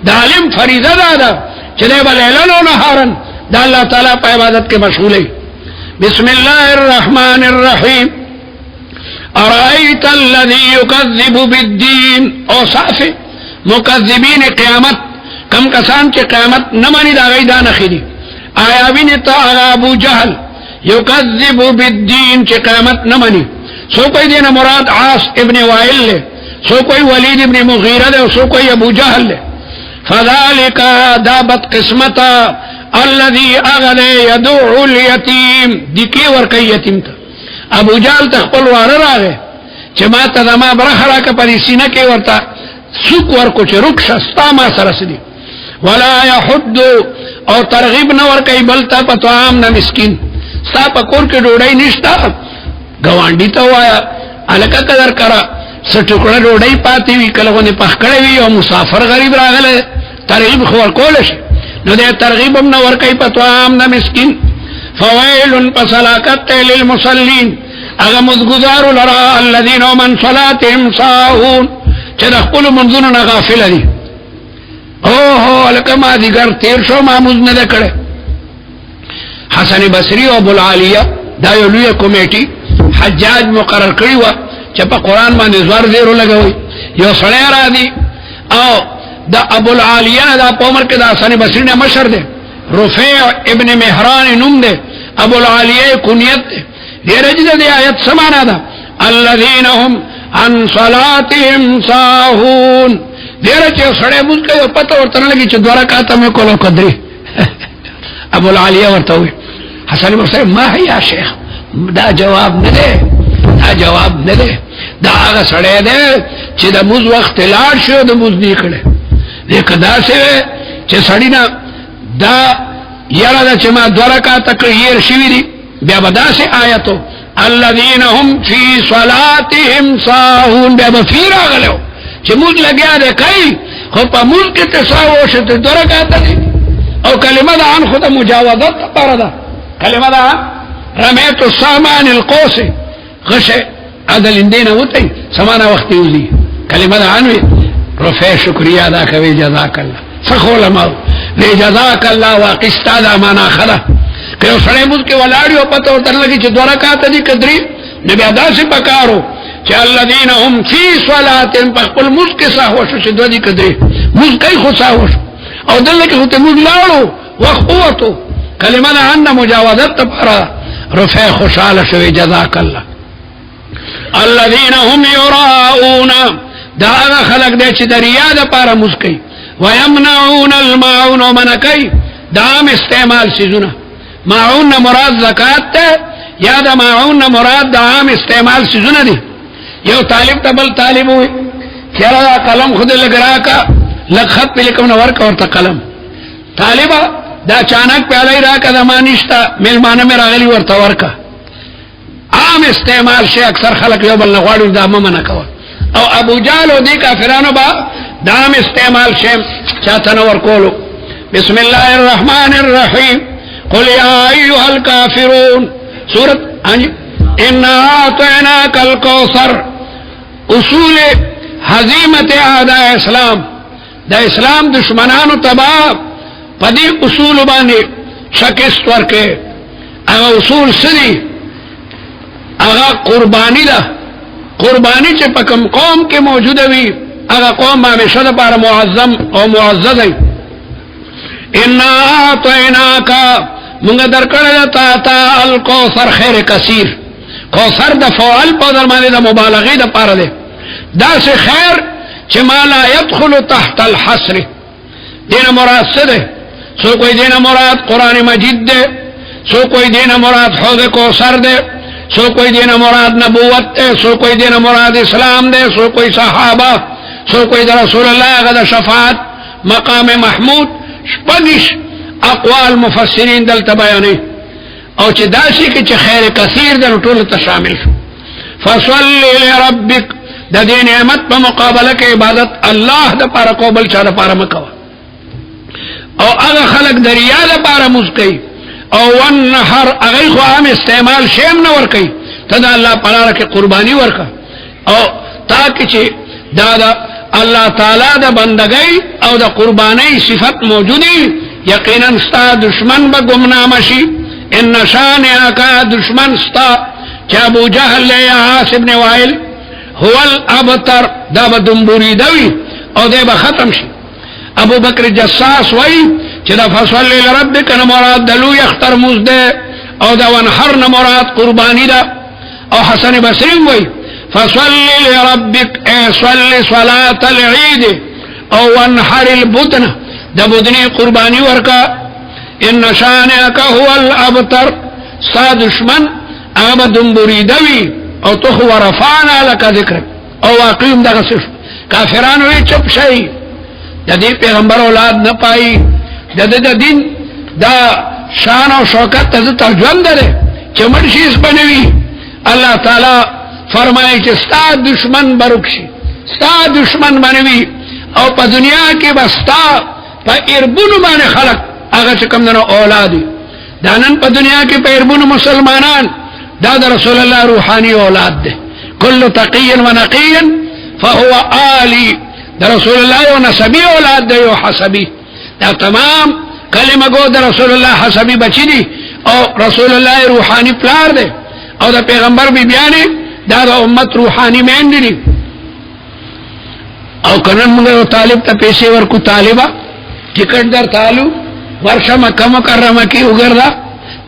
د عالم فریضه ده چې د لیلن او نهارن د الله تعالی په عبادت کې مشغول وي. بسم الله الرحمن الرحیم. ارایت الذی یکذب بالدین، او صافی مکذبین قیامت، کم کسان چې قیامت نه مانی دا غي دا نه خېدي. آیا ویني تا ابو جهل یکذب بالدین چې قیامت نه مانی، سو کوئی دین مراد عاص ابن وائل لے، سو کوئی ولید ابن مغیرہ لے، سو کوئی ابو جہل لے. فذالک دابت قسمتا الذي اغل يدعو اليتيم، دکی ورکی یتیم تا. ابو جهل تخپل واره راغه چې ما ته دما برخه کا پرې سینه کې ورتا سوق ورکو چې رخص استا ما سره سدي. ولا يحد او ترغیب نه ور کوي بلتا پتوام نه مسكين، ستا پکور کې ډوډۍ نشتا گوانډي ته وایا الکه قدر کرا سټکړه ډوډۍ پاتې وی کلهونه پخکړې وی او مسافر غریب راغله ترغیب خو ور کول شي، نو دې ترغیب هم نه ور کوي پتوام نه مسكين. فويل فسلاكت للمصلين، اغه مزګزار لرا الذين من صلاتهم ساهون، چې د خپل منځونو نه غافل دي. اوه لکه ما دیګر تیر شو معموز نه کړه. حسن بصری او ابو العالیه دا یو لوی کمیټي حجاج مقرر کړی و چې په قران باندې زور زیرو لګوي. یو سړی را دي او دا ابو العالیه دا په عمر کې دا حسن بصری نه مشر دی، رفیع ابن مهران نوم دی، ابو العالیه کنیت دی. دې رجده دی آیت سمانا ده الذين هم عن صلاتهم ساهون. دیر چې سړی موږ کوي پته ورته نه لګي چې دوه رکعاته مې کولو قدرې. ابو العالیه ورته وي حسن بصری ما هي یا شیخ، دا جواب نه دی، دا جواب نه دی، دا هغه سړی دی چې د موږ وخت لاړ شو د موږ نه کړي. لیکن دا څه چې سړی نه دا یاره دا چې ما دوه رکعاته کړی شوی دی، بیا به داسې آیتو الذين هم في صلاتهم ساهون، بیا به فی راغلو چې موږ لګیا دی کوي خو په موږ کې تساهو شته دوه رکعاته دي. او کلمه ده عن خود مجاوزت لپاره ده، کلمه ده رمیت السامان القوس غش عدل اندینه وتی سمانه وخت یوزي، کلمه ده عنوي رفع شکریه ادا کوي. جزاک الله سخو علماء له جزاک الله واقستا ده معنا خلا که سړی موږ کې ولاړیو پته ورته لګي چې دوه رکعاته دي قدرې نبي ادا سي پکارو چې الذين هم في صلاتهم فقل موږ کې ساهو شو چې دوه دي قدرې موږ کوي خو ساهو او دلته کې ته موږ لاړو وقوتو کلمه نه ان مجاوزت پر رفع خوشاله شوی. جزاک الله. الذين هم يراؤون، دا خلق دې چې د ریا لپاره موږ کوي. ويمنعون الماعون، ومنکای دام استعمال سيزونه. معون مراد زکات ته یا د معون مراد د عام استعمال سيزونه دي. یو طالب ته بل طالب وي چیرې قلم خود لګرا کا لخط په لیکم نو ورک ورته قلم طالبہ دا چانک په لای را کا زمانشتا ملمانه مې راغلی ورته ورکا. عام استعمال شي اکثر خلک یو بل غواړي دا ممنه کوي. او ابو جهل او دي کافرانو با دام استعمال شي چاته نو ورکولو. بسم الله الرحمن الرحیم. قل يا ايها الكافرون، سورة انا اعطيناك الكوثر. اصول هزیمت اعداء اسلام، دا اسلام دشمنانو تبا پدی اصول باندې شکست ورکه. هغه اصول سری هغه قربانی ده، قربانی چې په کوم قوم کې موجوده وي هغه قوم همیشه لپاره معظم او معزز وي. ان اعطيناك مونږ درکړل تا الکوثر خیر کثیر. کوثر د فعل په درمانه د مبالغه د پاره ده، دا سه خیر چې ما لا يدخل تحت الحصر، دین مراد سے دے سو کوئی دین مراد قرآن مجید دے سو کوئی دین مراد حوض کوثر دے سو کوئی دین مراد نبوت دے سو کوئی دین مراد اسلام دے سو کوئی صحابہ سو کوئی دا رسول اللہ غدا شفاعت مقام محمود شپنش اقوال مفسرین دلتا بیانی او چی داسی کی چی خیر کثیر در طولتا شامل شو فصلی لربک دا دی نعمت پا مقابلہ کے عبادت اللہ دا پارا قوبل چا دا پارا مکوا او اگا خلق دریا دا پارا مزکی او ونحر اگئی خواہم استعمال شیم نور کئی تدا اللہ پارا کے قربانی ورکا او تاکہ چی دا اللہ تعالی دا بندگئی او دا قربانی صفت موجودی یقیناً ستا دشمن با گمنامشی ان شانئا کا دشمن ستا چا ابو جہل لے یا عاص ابن وائل هو الابتر دا با دنبوری دوی او دے با ختم شی ابو بکر جساس وی چی دا فصلی لربک نمراد دلو یختر مزدے او دا ونحر نمراد قربانی دا او حسن بصریم وی فصلی لربک اے صلی صلاة العید او ونحر البدن دا بدنی قربانی ورکا ان شانئکا هو الابتر سا دشمن اغا دنبوری دوی او تخو ورفانا لکا ذکر او واقعیم دا غصف کافرانوی چپ شئی دا دی پیغمبر اولاد نپائی دا دین دا شان و شوکت تا ترجم دا دے چمڑ شیز بنوی اللہ تعالی فرمائی چی ستا دشمن برکشی ستا دشمن بنوی او پا دنیا کی بستا پا اربونو بانے خلق آگا چکم دنو اولادی دانن پا دنیا کی پا اربونو مسلمانان دا رسول اللہ روحانی اولاد دے کل تقی و نقی فهو آلی دا رسول اللہ و نسبی اولاد دے و حسبی دا تمام کلمہ گو دا رسول اللہ حسبی بچی دی او رسول اللہ روحانی پلار دے او دا پیغمبر بی بیانے دا امت روحانی مین دی او کنن منگا طالب تا پیسے ورکو طالبہ ٹکٹ در تالو ورشا مکہ مکرمہ کی اگر دا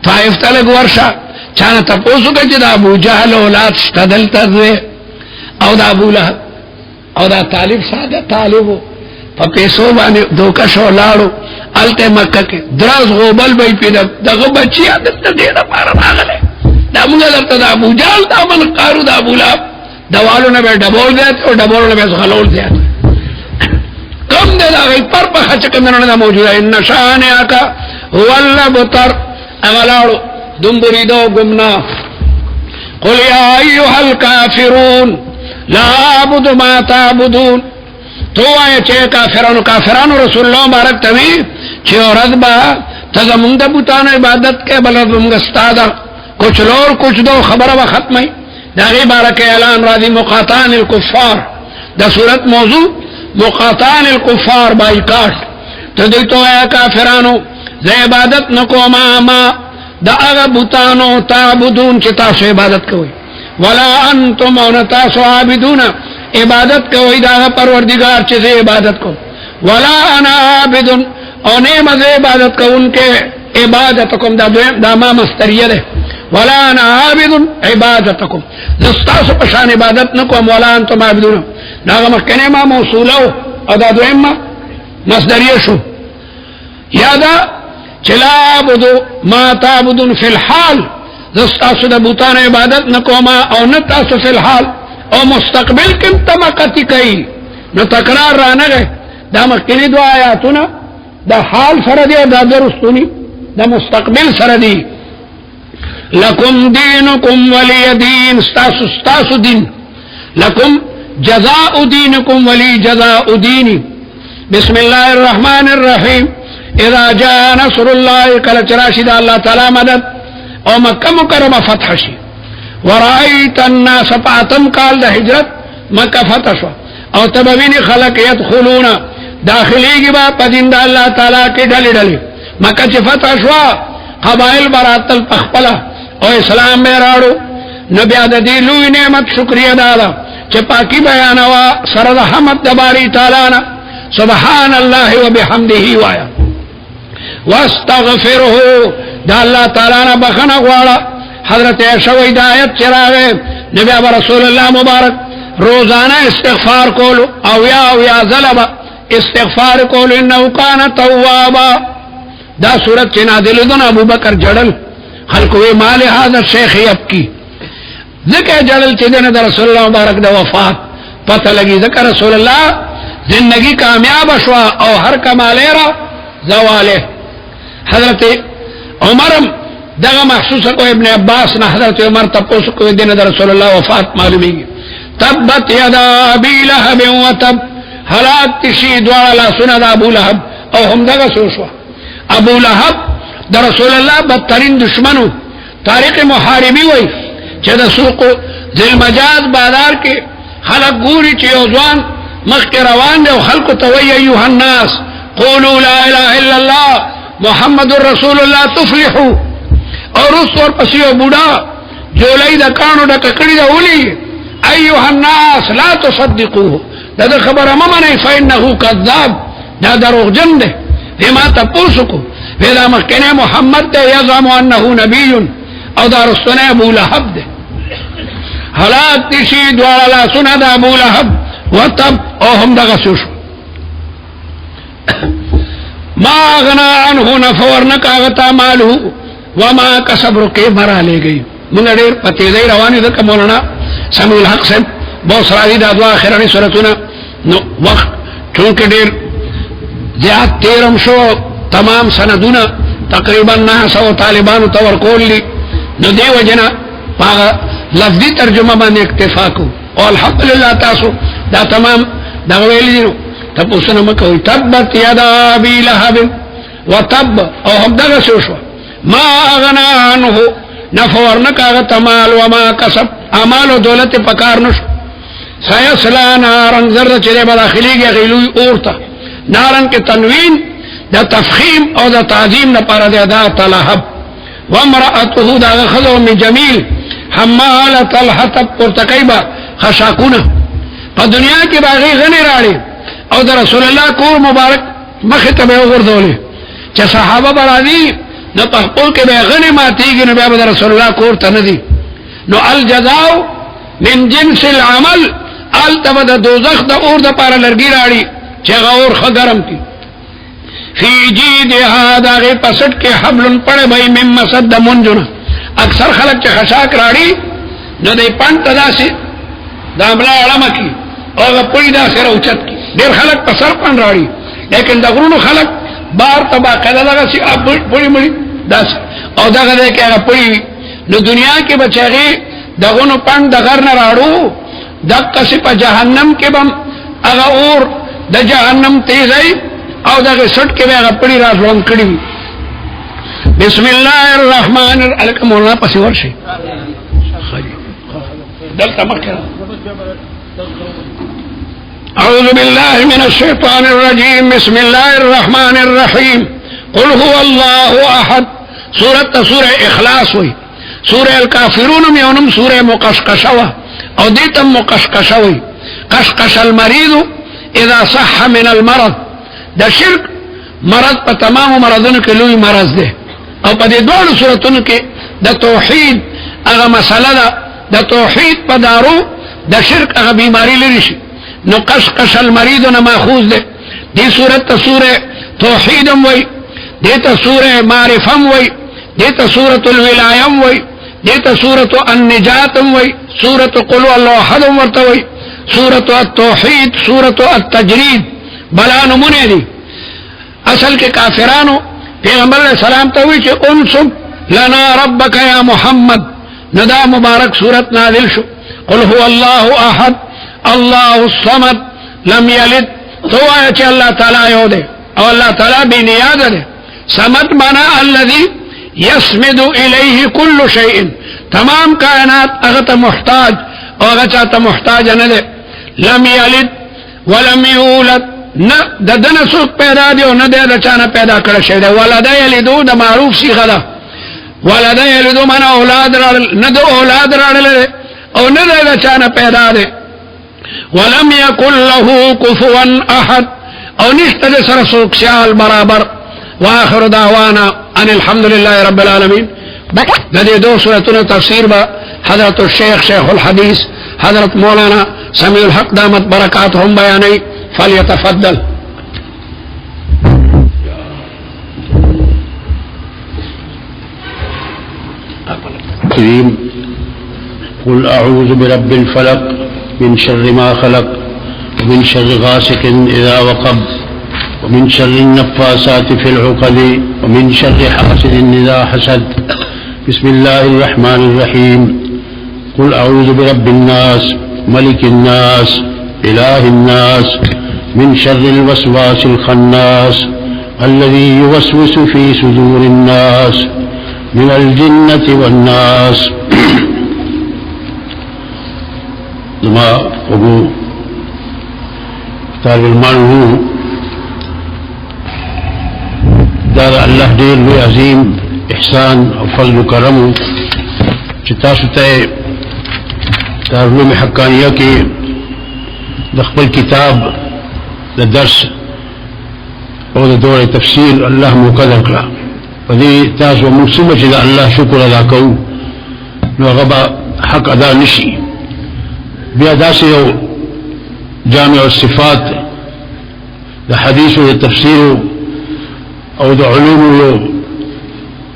طائف تلگ ورشا چانا تپوسو کچھ دا ابو جہل اولاد شتدل تردوے او دا ابو لہب او دا طالب سادہ طالبو پا پیسو بانے دوکشو لارو علتے مکہ کے دراز غوبل بای پی دا غبچی عدد دینا پارا ناغلے دا منگا درتا دا ابو جہل دا من قارو دا ابو لہب دوالو نبی ڈبول دیتے اور ڈبولو نبی غلول دیتے کم دے دا غی پر پا خچکم دنو دا موجود ہے ان شانے آکا هو اللبتر اغلارو دنبری دو گمنا قل یا ایوہ الکافرون لا عبد ما تعبدون تو آئے چے کافرانو رسول اللہ مبارک توی چے عورت با تزا منگا بوتان عبادت کے بلد منگا ستادا کچھ لور کچھ دو خبر با ختمی دا غی بارک اعلان راضی مقاطعان الکفار دا صورت موضوع مقاطعان الکفار بائیکاٹ تو دیتو اے کافرانو زی عبادت نکو ما دا اغا بوتانو تعبدون چی تاسو عبادت کوئی ولا انتم اونتاسو عابدون عبادت کوئی دا اغا پروردگار چیزے عبادت کو ولا انا عابدون اونیم از عبادت کو ان کے عبادتکم دا ما مستریہ دے ولا انا عابدون عبادتکم دستاسو پشان عبادت نکو ولا انتم عابدون دا اغا مکنے ما موصولو ادا دویم ما مصدریہ شو یادا چلا بدو ما تعبدون فی الحال دستاسو دا بوتان عبادت نکو ما او نتاسو فی الحال او مستقبل کم تمقتی کئی نو تکرار رانا گئے دا مکنی دو آیاتونا دا حال سردی دا درستونی دا مستقبل سردی لکم دینکم ولی دین ستاسو دین لکم جزاء دینکم ولی جزاء دینی بسم اللہ الرحمن الرحیم اذا جاء نصر اللہ کل چراشد اللہ تعالی مدد او مکہ مکرمہ فتح شی ورائیت الناس پاتم کال دا حجرت مکہ فتح شو او تبوین خلق یدخلون داخلی کی با پدین دا اللہ تعالی کی ڈلی ڈلی مکہ چی فتح شو قبائل برات الپخپلا او اسلام میں راڑو نبی عددی لوی نعمت شکریہ دادا چی پاکی بیانوا سرد حمد دباری تعالینا سبحان اللہ و بحمدہی وایا واستغفره دا اللہ تعالیٰ نا بخنا غواړه حضرت عائشہ ہدایت چراغے نبی ابا رسول اللہ مبارک روزانہ استغفار کولو او یا ظلبا استغفار کول انه کان توابا. دا صورت چې نازل دون ابو بکر جړل خلق وی مال هذا الشیخ یبکی ذکر جړل چې دنه رسول الله مبارک د وفات پته لګي ذکر رسول الله زندگی کامیاب شوا او هر کماله را زواله. حضرت عمرم دغه محسوس کو ابن عباس نے حضرت عمر تپوس کو دین رسول الله وفات معلومی تبت یدا ابي لهب وتب هلاك تشید ولا سند ابو لهب او هم دغه سوشوا ابو لهب د رسول الله بدترین دشمنو. تاریخ محاربی وای چې د سوق ذل مجاز بازار کې خلق ګوري چې یو ځوان مخ کې روان دی او خلق ته وای ایها الناس قولوا لا اله الا الله محمد رسول الله تفلحوا. اور اس اور پسیو بوڑھا جولئی دا کانو دا ککڑی دا اولی ایوہ الناس لا تصدقوه دا خبر امامنی فإنہو کذاب دا دروغ جن دے فیما تپوسکو فیدا مخکنے محمد دے یزعم انہو نبی او دا رسولنے ابو لہب دے حالات تشید والا سند ابو لہب وطب او ہم دا غسوشو ما اغنا عنہ نفورنک آغتا مالہو وما کسب رکے مرا لے گئی. منگا دیر پتیزائی روانی دکا مولانا سمیع الحق سے بہت سرادی دادوا آخرانی صورتونا وقت چونکہ دیر زیاد تیرم شو تمام سندونا تقریبا 900 طالبانو تور کول لی نو دیو جنا پاگا لفظی ترجمہ باندې اکتفا کو او الحمدللہ تاسو دا تمام دغویلی دینو تپوسنا مکوی تبت یدا ابی لہب وطب او هم دغا سوشوا ما اغنا عنه نفور نکاغت مال وما کسب اعمال و دولت پکار نشو سیسلا نارن زرد چرے بداخلی گیا غیلوی اورتا نارن کے تنوین دا تفخیم او دا تعظیم نپارا دا دا تلہب وامرأته دا غخذو من جمیل حمالت الحطب پرتقیبا خشاکونا پا دنیا کی باغی غنی راڑی او دا رسول اللہ کور مبارک مخطب اغردولی چا صحابہ برادی نو پخپل کے بے غنی ماتیگی نو بے رسول اللہ کورتا ندی نو الجزاؤ من جنس العمل التبد دوزخ دا اور دا پارا لرگی راڑی چگا اور خگرم کی فی جیدها دا غی پسٹ کے حبلن پڑے بھئی من مسد دا منجنا اکثر خلق چے خشاک راڑی نو دی پانتا دا سی دا املا علم کی اور پڑی دا سی روچت کی دیر خلق پسر پان راڑی لیکن دا غرون خلق بار تبا قیدہ دا سی پڑی مڑی داس او دغه دې کې هغه پوي نو دنیا کې بچاغي دغونو پند دغر نه راړو دغه څه په جهنم کې بم هغه اور د جهنم تیزای او دغه سټ کې هغه پړي راځون کړي. بسم الله الرحمن الرحیم مولانا پسې ورشي دلته مکه. اعوذ بالله من الشیطان الرجیم بسم الله الرحمن الرحیم قل هو الله احد. سورة اخلاص ہوئی سورة الکافرون میں انم سورة مقشقشوا او دیتم مقشقشوا ہوئی قشقش المریض اذا صح من المرض. دا شرک مرض پا تمام مرضون کے لوی مرض دے او پا دی دوار سورتون کے دا توحید اغا مسئلہ دا توحید پا دارو دا شرک اغا بیماری لرشی نو قشقش المریض نماخوز دے. دی سورت سورة توحیدم ہوئی دیتا سورة معرفم وی دیتا سورة الولایم وی دیتا سورة النجاتم وی سورة قلو اللہ حدم ورطوی سورة التوحید سورة التجرید بلانو منی دی. اصل کے کافرانو پیغمبر علیہ السلام تاوی چه انصب لنا ربک یا محمد ندا مبارک سورت نازل شو قل هو اللہ احد اللہ الصمد لم یلد تو آیا چه اللہ تعالی یو دے او اللہ تعالی بی نیاد دے. سمد مانا الذي يسمد الیہ کل شیء تمام کائنات اغت محتاج او اغتا محتاج ندے. لم یلد ولم یولد نہ ددن سوک پیدا دی او ندے دچانا پیدا کر شیدے. ولد یلدو دا معروف سی خدا ولد یلدو مانا اولاد رڑل ندو اولاد رڑل او ندے دچانا پیدا دے. ولم یکن له کفوا احد او نشت دے سر سوک سیال برابر. واخر دعوانا ان الحمدللہ رب العالمین. لدے دو سورتون تفسیر با حضرت الشیخ شیخ الحدیث حضرت مولانا سمیع الحق دامت برکاتهم بیانی فلیتفضل. الرحيم قل أعوذ برب الفلق من شر ما خلق ومن شر غاسق إذا وقب ومن شر النفاسات في العقد ومن شر حاسد إذا حسد بسم الله الرحمن الرحيم قل أعوذ برب الناس ملك الناس إله الناس من شر الوسواس الخناس الذي يوسوس في صدور الناس من الجنة والناس لما أبو طالب المعنى دار الله دير بعظيم إحسان وفضل وكرم چتاسته دارالعلوم حقانیہ کے دخل کتاب درس اور دور تفسیر اللہ مقدر کرا پدې تاسو مسلمه چې الله شکر ادا کوو نو هغه حق ادا نشي بیا داسې یو جامع الصفات د حدیث او تفسیر او د علوم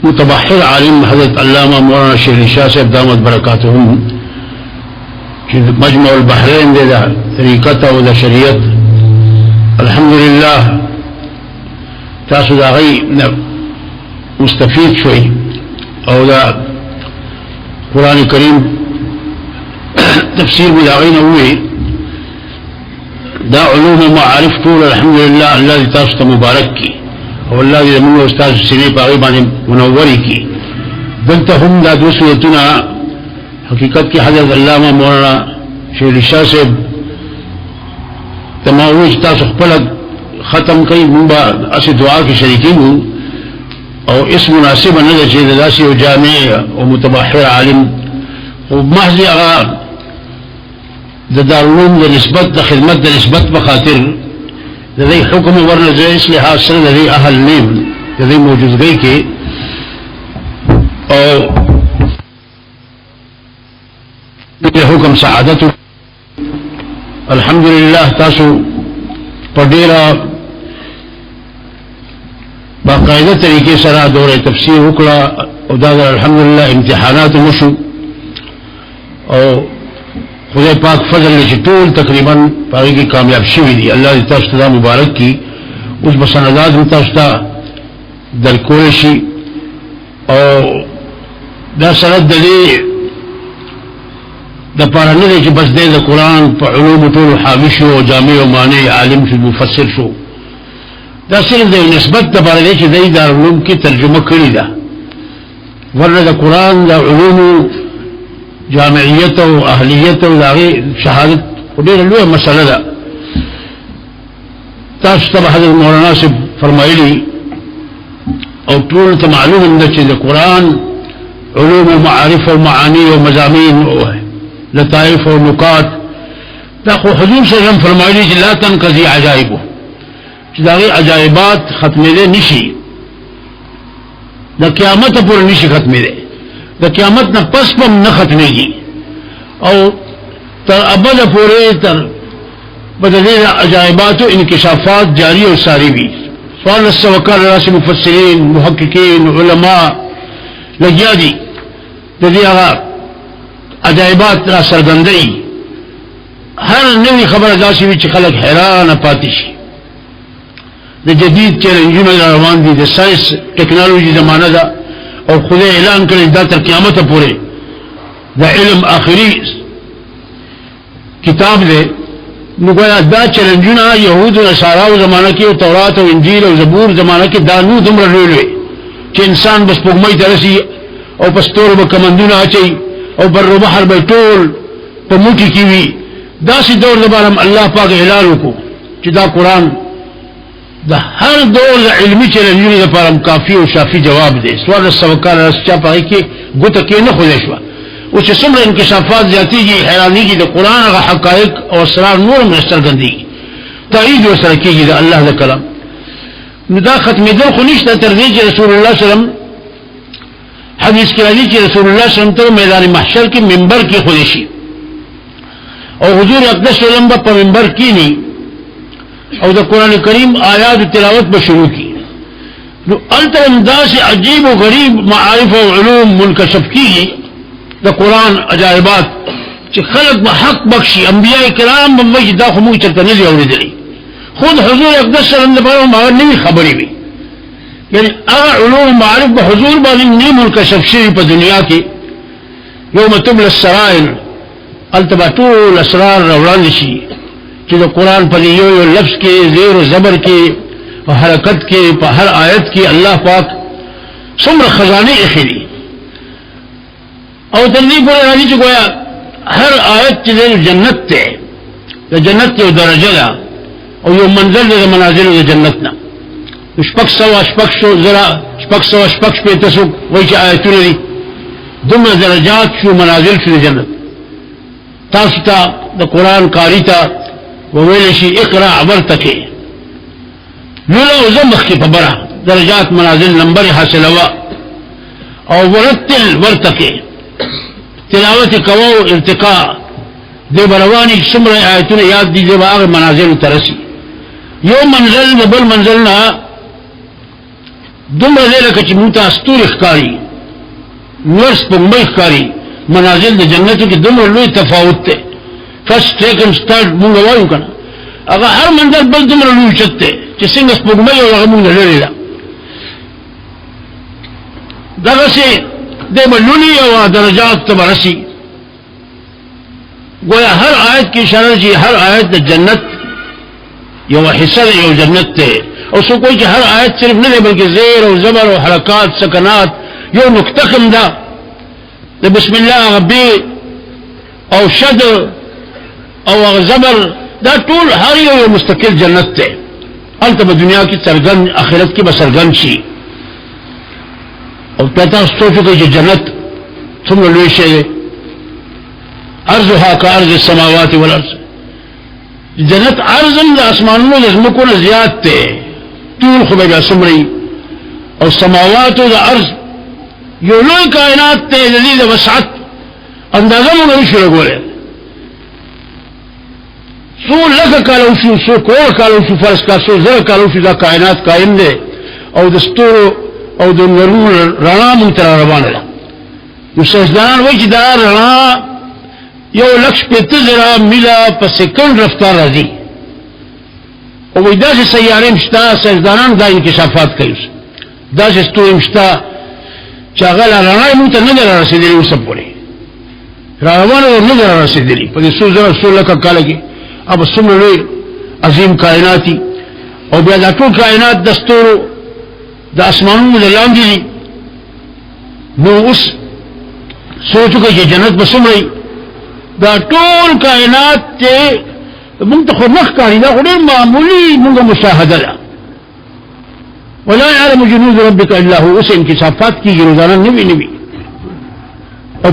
متبحر عالم حضرت علامہ مولانا شیخ شاہ صاحب دامت برکاتهم چې مجمع البحرین دی دا طریقت او د شریعت الحمدلله تاسو دا غي مستفید شوي او دا قرآن کریم تفسیر بداغین ہوئے دا علوم معارف طول الحمدللہ اللہ دی تاسو مبارک کی او اللہ دی زمون استاذ سنے پاغی بانے منوری کی دلتا ہم دا دو سورتنا حقیقت کی حضرت علامہ مولانا شیخ شاہ صاحب تماویج تاسو خپلک ختم کئی منبا اسی دعا کی شریکین ہوں او اسم مناسب نه ده چې داسې یو جامع او متبحر عالم او محض هغه د دارالعلوم د نسبت د خدمت د نسبت په خاطر د دې حکم ورنه اصلاحات سره د دې اهل نیم د دې موجودګۍ کې او د حکم سعادت الحمدلله تاسو په ډیره باقاعدہ طریقے سره دور تفسیر وکړه او دا الحمدلله امتحانات مشو او خدای پاک فضل لچ ټول تقریبا پاره کې کامیاب شوی دي الله دې تاسو ته مبارک کی اوس بسندات هم تاسو ته درکول شي او دا سره د دې د پاره نه چې بس د قرآن په علوم ټول حاوی شو او جامع او معنی عالم شو مفسر شو دا صرف د نسبت د باره چې د دارالعلوم کې ترجمه کړی ده ورنه د قرآن د علوم جامعیت او اهلیت او دغه شهادت ډېره لویه مسله ده تاسو ته حضرت مولانا صاحب فرمایلی او ټول ته معلوم ده چې د قرآن علوم او معارف او معانی او مضامین او لطائف او نکات دا خو حضور صلی الله علیه وسلم فرمایلی چې لا تنقضي عجائبه چې داغه عجایبات ختمېدل نشي د قیامت پورې نشي ختمېدل د قیامت نه پس هم نه ختمېږي او تر ابد پورې تر بدلې عجایبات او انکشافات جاری او ساری وي سوال السوکال راس مفسرین محققین علما لګیا دي د دې هغه عجایبات را سرګندۍ هر نوې خبره داسې وي چې خلک حیران پاتې شي د جدید چیلنجونو روان دي د ساينس ټیکنالوژي زمانہ ده او خدای اعلان کړی دا تر قیامت پورې د علم آخري کتاب دی نو ګویا دا چیلنجونه يهود او نصاراو زمانہ کې او تورات او انجیل او زبور زمانہ کې دا نو دومره لوی چې انسان بس پګمې درسي او پستور به کمندونه اچي او بر بحر به ټول په موټي کې وي دا سي دور لپاره الله پاک اعلان وکړو چې دا قران د هر دور علمي چیلنجونو لپاره کافي او شافي جواب دی سوال السوکال راځي په کې ګوته کې نه خولې شو او چې څومره انکشافات زیاتېږي حیرانېږي د قران هغه حقایق او اسرار نور مسترګندي تایید وسره کېږي د الله د کلام نو دا ختمېدل خو نشته تر دې چې رسول الله صلی الله علیه وسلم حدیث کې راځي چې رسول الله صلی الله علیه وسلم ته میدان محشر کې منبر کې خولې شي او حضور اقدس صلی الله علیه وسلم په منبر کې ني او د قران کریم آیات تلاوت به شروع کی نو الته انداز عجیب او غریب معارف او علوم منکشف کیږي د قرآن عجائبات چې خلق به حق بخشي انبیاء کرام به وایي دا خو موږ چېرته نه دي اورېدلي خود حضور اقدس صلی الله علیه وسلم هغه نوې خبرې وي یعنی هغه علوم معارف به حضور باندې نه منکشف شوي په دنیا کې یوم تبل السرائر هلته به ټول اسرار راوړاندې شي چې د قرآن په یو لفظ کې زیر و زبر کې په حرکت کې په هر آیت کې الله پاک څومره خزانه ایښي دي او تر دې پورې راځي چې ګویا هر آیت چې د جنت ته د جنت یو درجه ده او یو منزل د منازل د جنت نه شپږ سوه شپږ شپېته څوک وایي چې آیتونه دي دومره درجات شو منازل شو د جنت تاسو ته د قرآن قاری ته وویل شي اقرأ ورتکې لولا او زه مخکې په بره درجات منازل نمبر حاصلوه او ورتل ورتکې تلاوت کوو ارتقاء دی بروانی څومره آیتونه یاد دي دی به هغه منازل ته رسي یو منزل د بل منزل نه دومره دی لکه چې موږ ته ستوري ښکاري نور سپوږمۍ ښکاري منازل د جنتو کې دومره لوی تفاوت دی فرست سیکنډ ثرډ موږ وایو که نه هغه هر منزل بل دومره لوی اوچت دی چې څنګه سپوږمۍ او هغه موږ نه لرې ده دغسې دی به لولي او درجات ته به رسي گویا هر آیت کی اشاره چې هر آیت د جنت یو حصہ د یو جنت ته او څوک وایي چې هر آیت صرف نه دی بلکې زیر او زبر او حرکات سکنات یو نقطه کوم ده د بسم الله غبي او شد او زبر دا ټول هر یو مستقل جنت ته هلته په دنیا کې څرګند آخرت کې به څرګند شي او تاسو سوچ وکړئ چې جنت څومره لوی شی دی عرضها كعرض السماوات والارض جنت عرضم د اسمانونو د ځمکو نه زیات دی ټول خو به څومره او سماوات د ارض یو لوی کائنات ته د دې د وسعت اندازه موږ نشو لګولای څو لکه کالو شو څو کور کالو شو فرض کا څو زره کالو شو دا کائنات قائم دی او د ستورو او د نورونو رڼا مونږ ته روانه ده نو سجدان وایي چې دا رڼا یو لکش پېته زره میله په سکند رفتار راځي او وایي داسې سیارې شته سجدانان دا انکشافات کوي داسې ستوري شته چې هغه لا رڼا مونږ ته نه ده رارسېدلې اوسه پورې راروانه نه ده رارسېدلې په دې څو زره څو لکه کاله کې اب څومره لوی عظیم کائناتي او بیا دا ټول کائنات د ستورو د اسمانونو د لاندې دي نو اوس سوچ وکړئ چې جنت به څومره دا ټول کائنات چې موږ ته خو نه ښکاري دا خو ډېر معمولي موږ مشاهده ده ولا يعلم جنود ربك الا هو اوس انکشافات کېږي روزانه نوي او